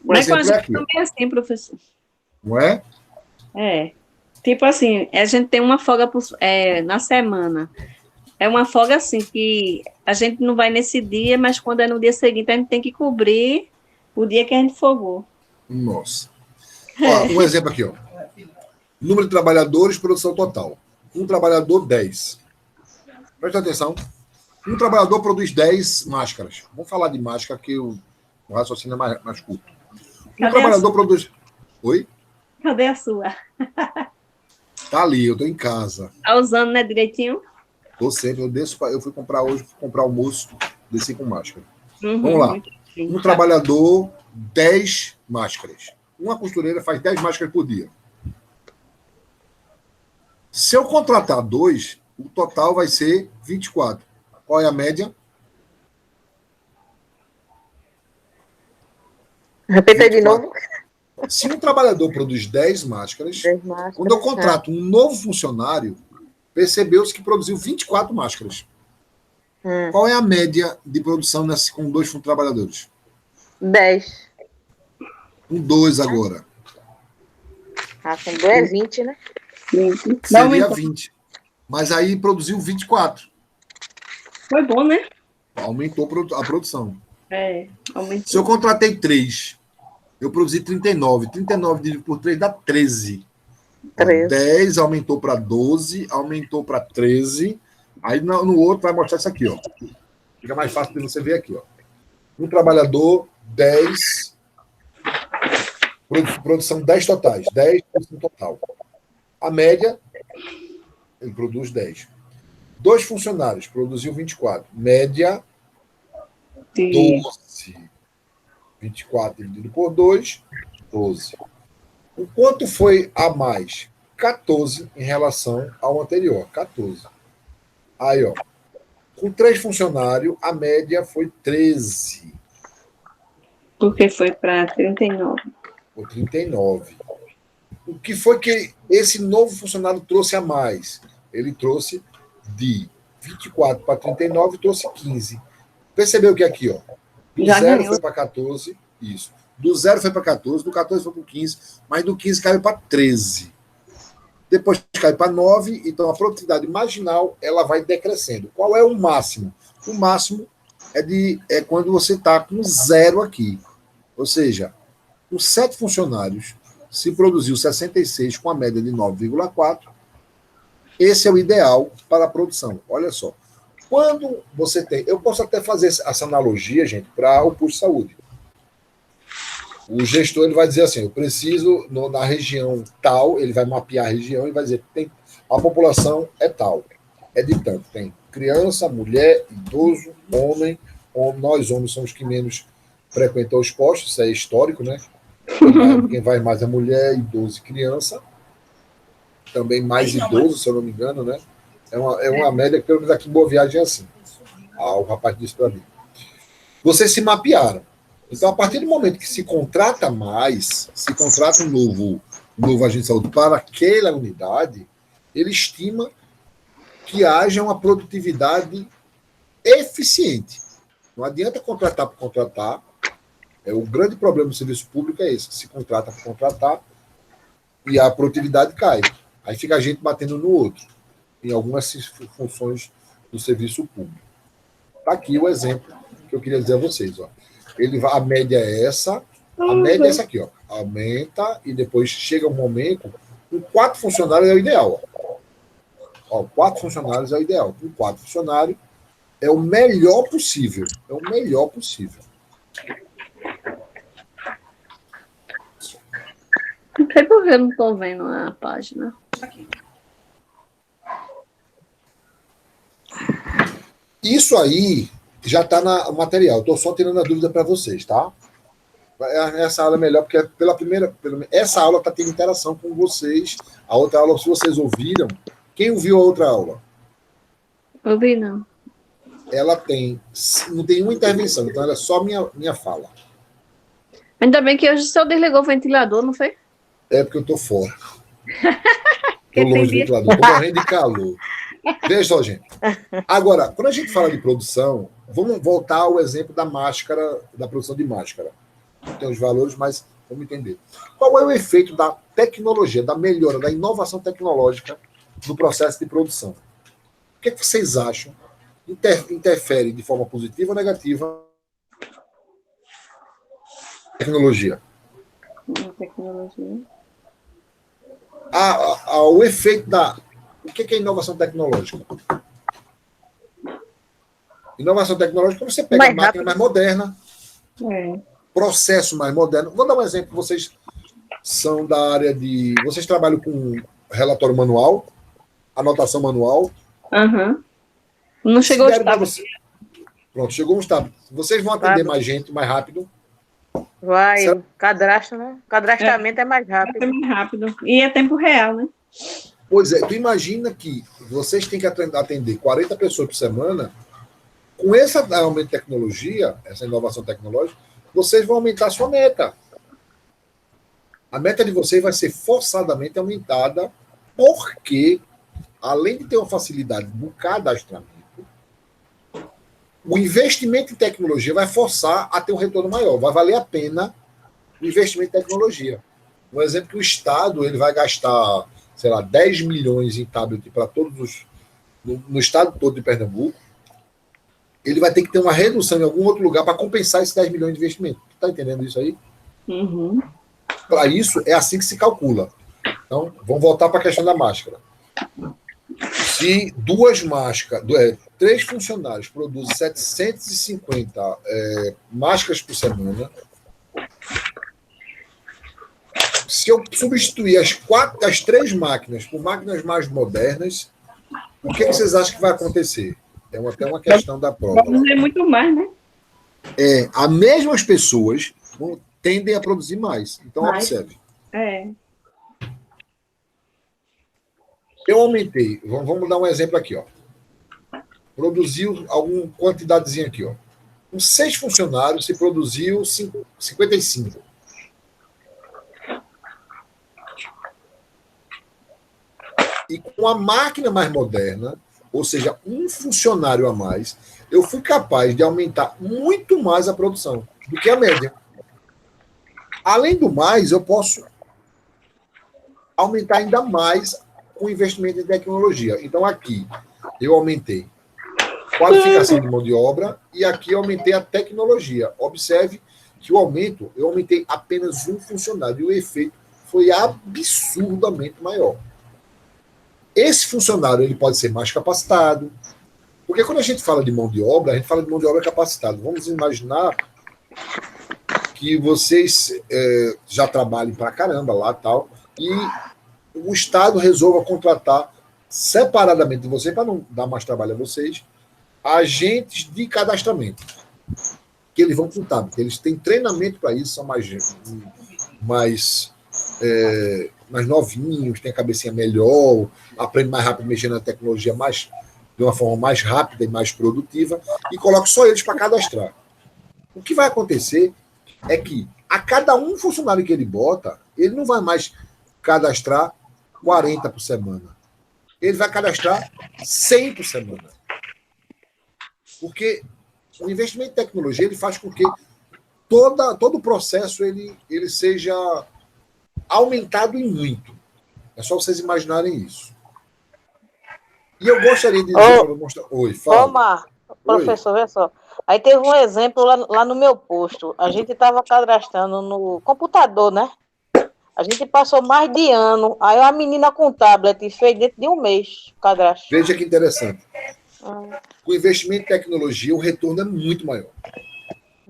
Mas com a gente também é assim, professor.
Não é?
É. Tipo assim, a gente tem uma folga na semana. É uma folga assim que a gente não vai nesse dia, mas quando é no dia seguinte, a gente tem que cobrir o dia que a gente folgou.
Nossa. Ó, um exemplo aqui, ó. Número de trabalhadores, produção total. Um trabalhador, 10. Presta atenção. Um trabalhador produz 10 máscaras. Vamos falar de máscara, que o raciocínio é mais curto. Um trabalhador produz... Oi?
Cadê a sua?
Tá ali, eu tô em casa.
Tá usando, né, direitinho?
Tô sempre, eu fui comprar hoje, fui comprar almoço, desci com máscara. Vamos lá. Um trabalhador, 10 máscaras. Uma costureira faz 10 máscaras por dia. Se eu contratar 2, o total vai ser 24. Qual é a média?
Repita de novo.
Se um trabalhador produz 10 máscaras, quando eu contrato um novo funcionário, percebeu-se que produziu 24 máscaras. Qual é a média de produção com 2 trabalhadores?
10.
Com 2 agora.
Ah, com 2 é 20, né?
Seria 20. Mas aí produziu 24.
Foi bom, né?
Aumentou a produção.
É, aumentou.
Se eu contratei 3, eu produzi 39. 39 dividido por 3 dá 13.
13.
10 aumentou para 12, aumentou para 13. Aí no outro vai mostrar isso aqui, ó. Fica mais fácil de você ver aqui, ó. Um trabalhador, 10. Produção 10 totais. 10% total. A média, ele produz 10. 2 funcionários, produziu 24. Média, 12. 24 dividido por 2, 12. O quanto foi a mais? 14 em relação ao anterior. 14. Aí, ó. Com 3 funcionários, a média foi 13.
Porque foi para 39.
Foi 39. O que foi que esse novo funcionário trouxe a mais? Ele trouxe de 24 para 39 e trouxe 15. Percebeu que aqui, ó, do
Já
0
ganhou.
foi para 14, isso. Do 0 foi para 14, do 14 foi para 15, mas do 15 caiu para 13. Depois cai para 9, então a produtividade marginal ela vai decrescendo. Qual é o máximo? O máximo é quando você está com 0 aqui. Ou seja, com 7 funcionários, se produziu 66 com a média de 9,4, esse é o ideal para a produção. Olha só. Quando você tem... Eu posso até fazer essa analogia, gente, para o posto de saúde. O gestor ele vai dizer assim, eu preciso, na região tal, ele vai mapear a região e vai dizer, a população é tal, é de tanto. Tem criança, mulher, idoso, homem, nós homens somos os que menos frequentam os postos, isso é histórico, né? Quem vai mais é mulher, idoso e criança. Também mais idoso, se eu não me engano, né? É uma média que pelo menos aqui em Boa Viagem é assim. O rapaz disse para mim. Vocês se mapearam. Então, a partir do momento que se contrata mais, se contrata um novo agente de saúde para aquela unidade, ele estima que haja uma produtividade eficiente. Não adianta contratar por contratar. O grande problema do serviço público é esse, que se contrata por contratar e a produtividade cai. Aí fica a gente batendo no outro, em algumas funções do serviço público. Está aqui o exemplo que eu queria dizer a vocês. Ó. A média é essa, a média é essa aqui. Ó. Aumenta e depois chega um momento, com 4 funcionários é o ideal. Ó, 4 funcionários é o ideal. Com 4 funcionários é o melhor possível. É o melhor possível.
Não sei por que eu não estou vendo a página.
Isso aí já está no material. Estou só tirando a dúvida para vocês, tá? Essa aula é melhor, porque essa aula está tendo interação com vocês. A outra aula, se vocês ouviram, quem ouviu a outra aula?
Ouvi, não.
Ela não tem uma intervenção, então ela é só minha fala.
Ainda bem que hoje o senhor desligou o ventilador, não foi?
É porque eu estou fora. Estou longe do ventilador, estou morrendo de calor. Veja só, gente. Agora, quando a gente fala de produção, vamos voltar ao exemplo da máscara, da produção de máscara. Tem os valores, mas vamos entender. Qual é o efeito da tecnologia, da melhora, da inovação tecnológica no processo de produção? O que vocês acham? Interfere de forma positiva ou negativa a tecnologia?
Tecnologia.
O efeito da... O que é inovação tecnológica? Inovação tecnológica é você pega a máquina mais moderna, processo mais moderno. Vou dar um exemplo. Vocês são da área de... Vocês trabalham com relatório manual, anotação manual.
Uhum. Não chegou o estado.
Pronto, chegou um estado. Vocês vão atender mais gente, mais rápido.
Vai, cadastro, né? Cadastramento é mais rápido.
É mais rápido. E é tempo real, né?
Pois é, tu imagina que vocês têm que atender 40 pessoas por semana. Com esse aumento de tecnologia, essa inovação tecnológica, vocês vão aumentar a sua meta. A meta de vocês vai ser forçadamente aumentada, porque, além de ter uma facilidade no cadastramento, o investimento em tecnologia vai forçar a ter um retorno maior. Vai valer a pena o investimento em tecnologia. Um exemplo que o Estado ele vai gastar, sei lá, 10 milhões em tablet para todos os... No estado todo de Pernambuco, ele vai ter que ter uma redução em algum outro lugar para compensar esses 10 milhões de investimento. Está entendendo isso aí?
Uhum.
Para isso, é assim que se calcula. Então, vamos voltar para a questão da máscara. Se 3 funcionários produzem 750 máscaras por semana, se eu substituir as 3 máquinas por máquinas mais modernas, o que vocês acham que vai acontecer? É até uma questão da prova.
Vamos ver muito mais, né?
As mesmas pessoas tendem a produzir mais. Então, observe. Eu aumentei. Vamos dar um exemplo aqui. Ó. Produziu alguma quantidadezinha aqui. Ó. Com 6 funcionários, se produziu 55. E com a máquina mais moderna, ou seja, um funcionário a mais, eu fui capaz de aumentar muito mais a produção do que a média. Além do mais, eu posso aumentar ainda mais com investimento em tecnologia. Então, aqui, eu aumentei qualificação de mão de obra e aqui eu aumentei a tecnologia. Observe que eu aumentei apenas um funcionário e o efeito foi absurdamente maior. Esse funcionário ele pode ser mais capacitado, porque quando a gente fala de mão de obra, a gente fala de mão de obra capacitada. Vamos imaginar que vocês já trabalhem para caramba lá tal, e o Estado resolva contratar separadamente de você, para não dar mais trabalho a vocês, agentes de cadastramento, que eles vão contar, porque eles têm treinamento para isso, são mais novinhos, têm a cabecinha melhor, aprendem mais rápido mexendo na tecnologia de uma forma mais rápida e mais produtiva, e coloca só eles para cadastrar. O que vai acontecer é que a cada um funcionário que ele bota, ele não vai mais cadastrar 40 por semana. Ele vai cadastrar 100 por semana. Porque O investimento em tecnologia ele faz com que todo o processo ele seja aumentado em muito. É só vocês imaginarem isso. E eu gostaria de dizer para mostrar. Oi, fala.
Mar, professor, olha só. Aí teve um exemplo lá no meu posto. A gente estava cadastrando no computador, né? A gente passou mais de ano. Aí a menina com tablet fez dentro de um mês o cadastro.
Veja que interessante. Com investimento em tecnologia, o retorno é muito maior.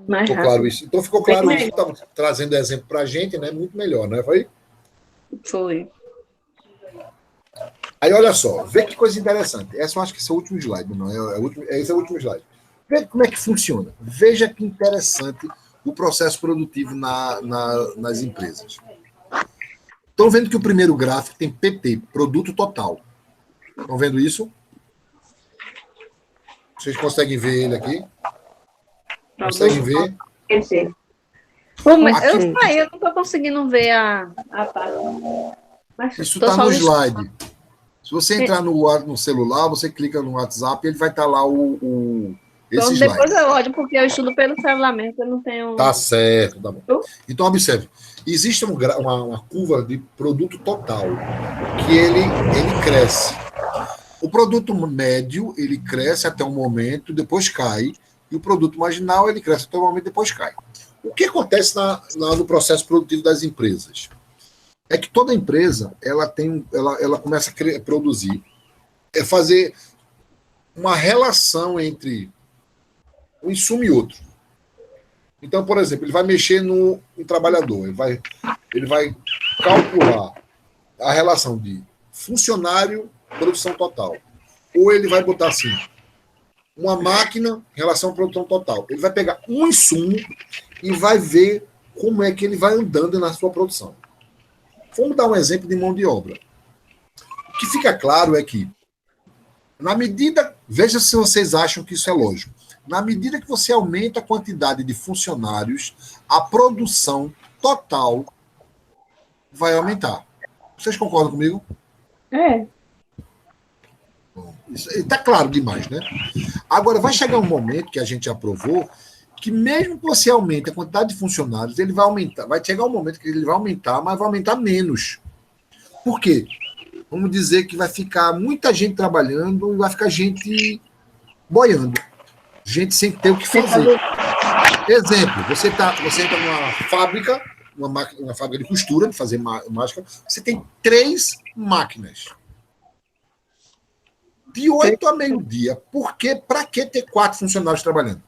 Mais
Ficou
rápido.
claro isso? Então ficou claro isso. Estava trazendo exemplo para a gente, né? Muito melhor, né? Foi?
Foi.
Aí, olha só, vê que coisa interessante. Essa eu acho que esse é o último slide, não é? Esse é o último slide. Vê como é que funciona. Veja que interessante o processo produtivo nas empresas. Estão vendo que o primeiro gráfico tem PT, produto total. Estão vendo isso? Vocês conseguem ver ele aqui? Conseguem ver?
Pô, mas eu não estou conseguindo ver a parte. Mas
Isso
tô
está
só
no
no-
slide. Se você entrar no celular, você clica no WhatsApp, ele vai estar lá
Então,
esse
depois
slide.
eu olho, porque eu estudo pelo celular mesmo, eu não tenho.
Tá certo, tá bom. Então, observe. Existe uma curva de produto total que ele cresce. O produto médio, ele cresce até um momento, depois cai. E o produto marginal, ele cresce até um momento, depois cai. O que acontece no processo produtivo das empresas? É que toda empresa, ela começa a produzir, fazer uma relação entre um insumo e outro. Então, por exemplo, ele vai mexer no trabalhador, ele vai calcular a relação de funcionário, produção total. Ou ele vai botar assim, uma máquina, relação à produção total. Ele vai pegar um insumo e vai ver como é que ele vai andando na sua produção. Vamos dar um exemplo de mão de obra. O que fica claro é que, na medida, veja se vocês acham que isso é lógico, na medida que você aumenta a quantidade de funcionários, a produção total vai aumentar. Vocês concordam comigo?
É.
Isso está claro demais, né? Agora, vai chegar um momento que a gente aprovou que mesmo que você aumente a quantidade de funcionários, ele vai aumentar. Vai chegar um momento que ele vai aumentar, mas vai aumentar menos. Por quê? Vamos dizer que vai ficar muita gente trabalhando e vai ficar gente boiando. Gente sem ter o que fazer. Exemplo, você entra numa fábrica, uma fábrica de costura, de fazer máscara, você tem 3 máquinas. De 8 a meio-dia. Por quê? Para que ter 4 funcionários trabalhando?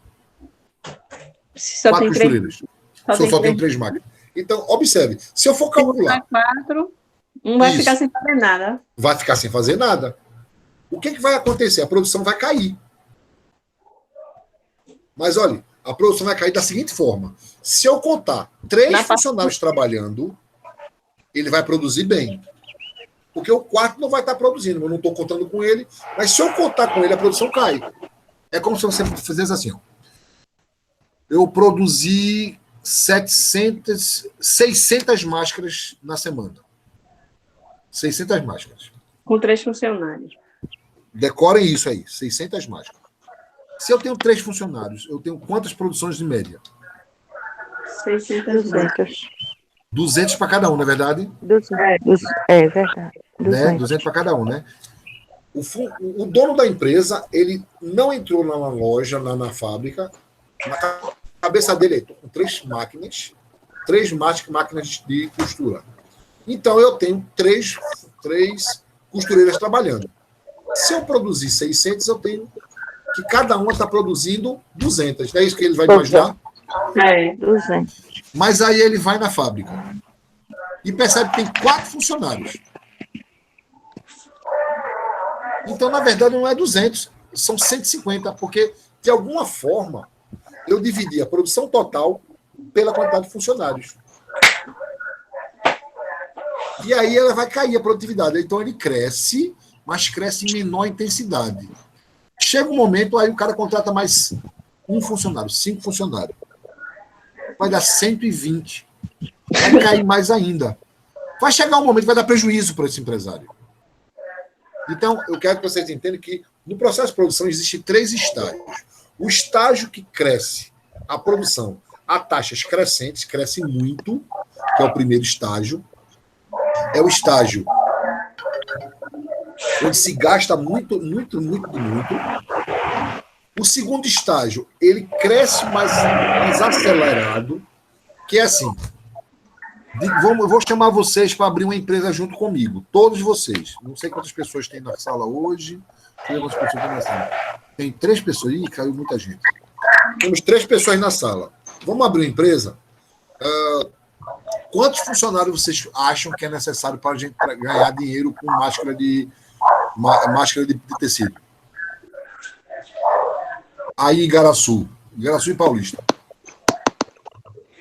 Só
4
tem três.
costureiras. Só tem 3 máquinas. Então, observe. Se eu for
Se botar
calcular,
4, um vai
Isso.
ficar sem fazer nada.
vai ficar sem fazer nada. O que vai acontecer? A produção vai cair. Mas, olha, a produção vai cair da seguinte forma. Se eu contar 3
Na parte-
funcionários trabalhando, ele vai produzir bem. Porque o quarto não vai estar produzindo. Eu não estou contando com ele. Mas se eu contar com ele, a produção cai. É como se você fizesse assim. Ó. Eu produzi 600 máscaras na semana. 600 máscaras.
Com 3 funcionários.
Decorem isso aí, 600 máscaras. Se eu tenho 3 funcionários, eu tenho quantas produções de média?
600
200.
200 para cada um, não é verdade?
200. É verdade.
Né? 200 para cada um, né? O dono da empresa, ele não entrou na loja, na fábrica, na cabeça dele, estou com 3 máquinas, 3 máquinas de costura. Então, eu tenho 3 costureiras trabalhando. Se eu produzir 600, eu tenho que cada uma está produzindo 200. Não é isso que ele vai imaginar?
É.
200.
Mas aí ele vai na fábrica e percebe que tem 4 funcionários. Então, na verdade, não é 200, são 150, porque, de alguma forma, eu dividi a produção total pela quantidade de funcionários. E aí ela vai cair a produtividade. Então, ele cresce, mas cresce em menor intensidade. Chega um momento, aí o cara contrata mais 1 funcionário, 5 funcionários. Vai dar 120. Vai cair mais ainda. Vai chegar um momento que vai dar prejuízo para esse empresário. Então, eu quero que vocês entendam que no processo de produção existem 3 estágios. O estágio que cresce a produção a taxas crescentes, cresce muito, que é o primeiro estágio. É o estágio onde se gasta muito, muito, muito, muito. O segundo estágio, ele cresce mais acelerado, que é assim. Eu vou chamar vocês para abrir uma empresa junto comigo. Todos vocês. Não sei quantas pessoas tem na sala hoje. Não sei quantas pessoas tem na sala. Tem 3 pessoas. Ih, caiu muita gente. Temos 3 pessoas na sala. Vamos abrir uma empresa? Quantos funcionários vocês acham que é necessário para a gente ganhar dinheiro com máscara de tecido? Aí, Igaraçu e Paulista.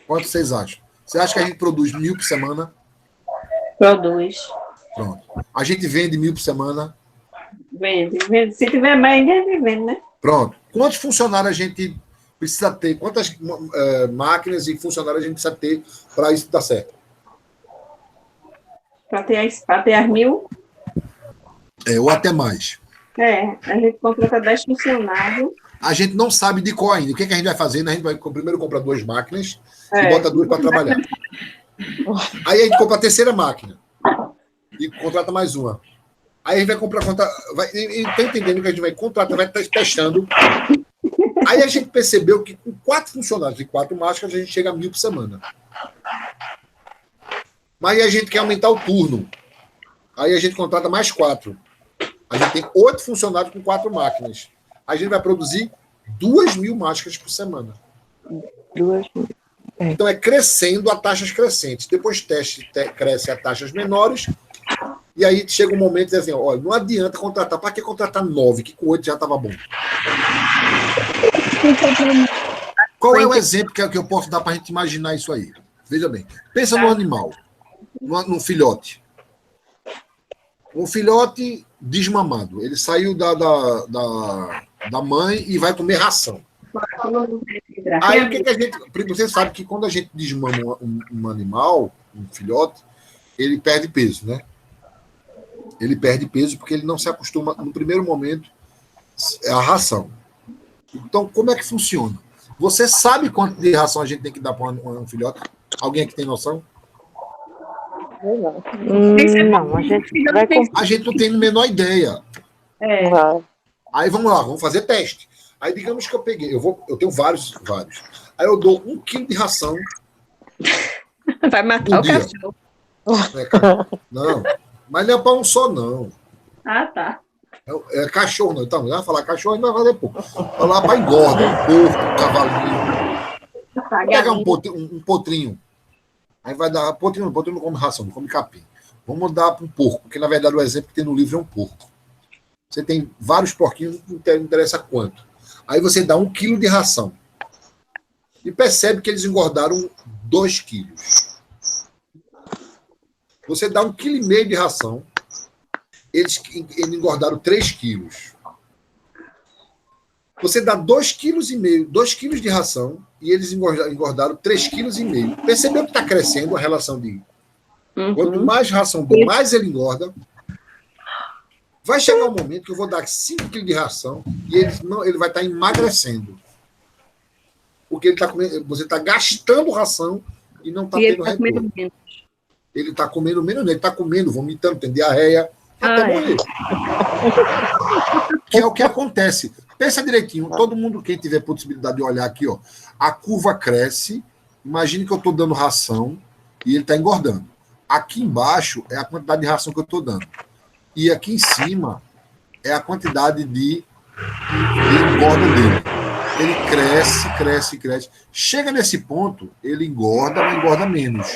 Quanto vocês acham? Você acha que a gente produz 1.000 por semana?
Produz.
Pronto. A gente vende 1.000 por semana?
Vende. Se tiver mais, a gente vende, né?
Pronto. Quantos funcionários a gente precisa ter? Quantas máquinas e funcionários a gente precisa ter para isso dar certo?
Para ter as 1.000?
Ou até mais.
A gente contrata 10 funcionários.
A gente não sabe de qual ainda. O que a gente vai fazer? A gente vai primeiro comprar 2 máquinas e bota 2 para trabalhar. Aí a gente compra a terceira máquina e contrata mais uma. Aí a gente vai comprar. Está entendendo que a gente vai contratar, vai estar testando. Aí a gente percebeu que com 4 funcionários e 4 máscaras a gente chega a 1.000 por semana. Mas aí a gente quer aumentar o turno. Aí a gente contrata mais 4. A gente tem 8 funcionários com 4 máquinas. A gente vai produzir 2.000 máscaras por semana.
2.000.
Então é crescendo a taxas crescentes. Depois cresce a taxas menores. E aí chega um momento e diz assim: olha, não adianta contratar. Para que contratar 9? Que com 8 já estava bom. Qual é o exemplo que eu posso dar para a gente imaginar isso aí? Veja bem. Pensa no animal, no filhote. Um filhote desmamado. Ele saiu da mãe e vai comer ração. Aí o que a gente. Você sabe que quando a gente desmama um animal, um filhote, ele perde peso, né? Ele perde peso porque ele não se acostuma, no primeiro momento, à ração. Então, como é que funciona? Você sabe quanto de ração a gente tem que dar para um filhote? Alguém aqui tem noção?
Não,
a gente não tem a menor ideia. Aí vamos lá, vamos fazer teste. Aí digamos que eu peguei, eu tenho vários. Aí eu dou 1 quilo de ração.
Vai matar o cachorro.
Não, mas não é para um só, não.
Ah, tá.
É cachorro, não. Então, vai falar cachorro, ainda vai fazer pouco. Vai lá para engorda, porco, cavalinho. Vou pegar um potrinho. Aí vai dar. Potrinho não come ração, não come capim. Vamos dar para um porco, porque na verdade o exemplo que tem no livro é um porco. Você tem vários porquinhos, não interessa quanto. Aí você dá 1 quilo de ração. E percebe que eles engordaram 2 quilos. Você dá 1,5 kg de ração, eles engordaram 3 quilos. Você dá 2,5 kg de ração e eles engordaram 3,5 kg. Percebeu que está crescendo a relação de... Quanto mais ração dou, mais ele engorda. Vai chegar um momento que eu vou dar 5 kg de ração e ele vai estar emagrecendo. Porque você está gastando ração e não está tendo retorno. Ele está comendo menos, ele está comendo, vomitando, tem diarreia, até morrer. Que é o que acontece. Pensa direitinho, todo mundo, quem tiver possibilidade de olhar aqui, ó, a curva cresce, imagine que eu estou dando ração e ele está engordando. Aqui embaixo é a quantidade de ração que eu estou dando. E aqui em cima é a quantidade de engorda dele. Ele cresce. Chega nesse ponto, ele engorda, mas engorda menos.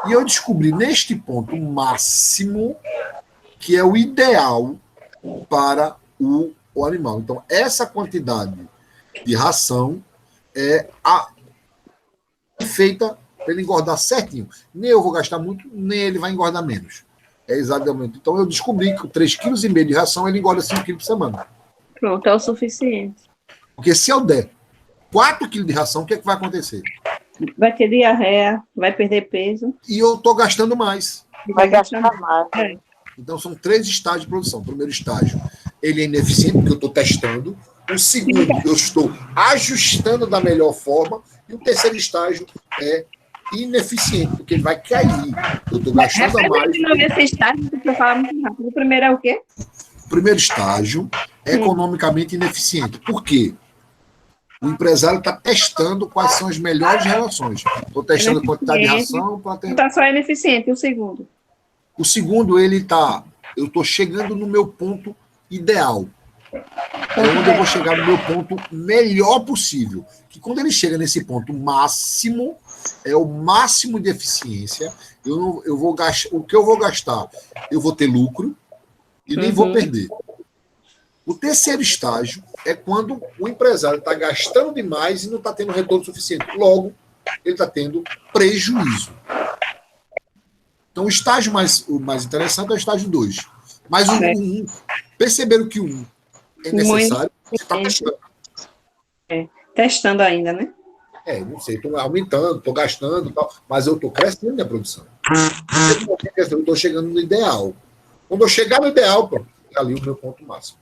E eu descobri neste ponto máximo que é o ideal para o animal. Então, essa quantidade de ração é feita para ele engordar certinho. Nem eu vou gastar muito, nem ele vai engordar menos. É exatamente. Então, eu descobri que com 3,5 kg de ração, ele engorda 5 kg por semana.
Pronto, é o suficiente.
Porque se eu der 4 kg de ração, o que é que vai acontecer?
Vai ter diarreia, vai perder peso.
E eu estou gastando mais.
Vai gastar mais.
Então, são 3 estágios de produção. O primeiro estágio, ele é ineficiente, porque eu estou testando. O segundo, eu estou ajustando da melhor forma. E o terceiro estágio é ineficiente, porque ele vai cair. Eu estou gastando a mais.
Esse estágio que você fala muito rápido. O primeiro é o quê?
O primeiro estágio é economicamente ineficiente. Por quê? O empresário está testando quais são as melhores relações. Estou testando a quantidade de ração para ter.
Está só ineficiente. E o segundo?
O segundo, eu estou chegando no meu ponto ideal. É onde eu vou chegar no meu ponto melhor possível. Que quando ele chega nesse ponto máximo, é o máximo de eficiência. Eu vou gastar, o que eu vou gastar, eu vou ter lucro e nem vou perder. O terceiro estágio é quando o empresário está gastando demais e não está tendo retorno suficiente. Logo, ele está tendo prejuízo. Então, o mais interessante é o estágio 2. Mas o 1, perceberam que o 1 é necessário, você está testando.
Testando ainda, né?
Não sei, estou aumentando, estou gastando e tal, mas eu estou crescendo minha produção. Eu estou chegando no ideal. Quando eu chegar no ideal, pronto, é ali o meu ponto máximo.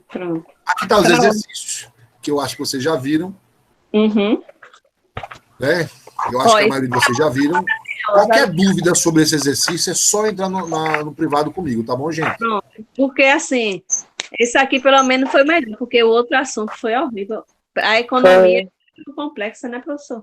Pronto.
Aqui estão os exercícios, que eu acho que vocês já viram. Né? Eu acho que a maioria de vocês já viram. Qualquer dúvida sobre esse exercício é só entrar no privado comigo, tá bom, gente?
Pronto. Porque, assim, esse aqui pelo menos foi melhor, porque o outro assunto foi horrível. A economia é muito complexa, né, professor?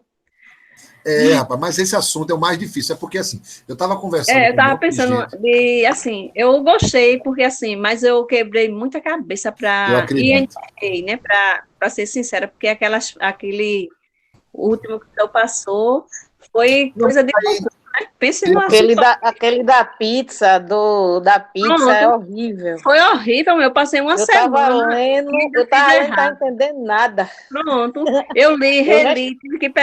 Rapaz, mas esse assunto é o mais difícil. É porque, assim, eu estava conversando
eu estava
com um monte de
pensando,
gente.
assim, eu gostei, porque, assim, mas eu quebrei muita cabeça
Eu acredito.
né, para ser sincera, porque aquele último que eu passou foi coisa de... Pensa no
Aquele da pizza, da pizza é horrível.
Foi horrível, eu passei uma semana.
Eu estava lendo, não estava entendendo nada.
Pronto, eu li, reli, tive que pegar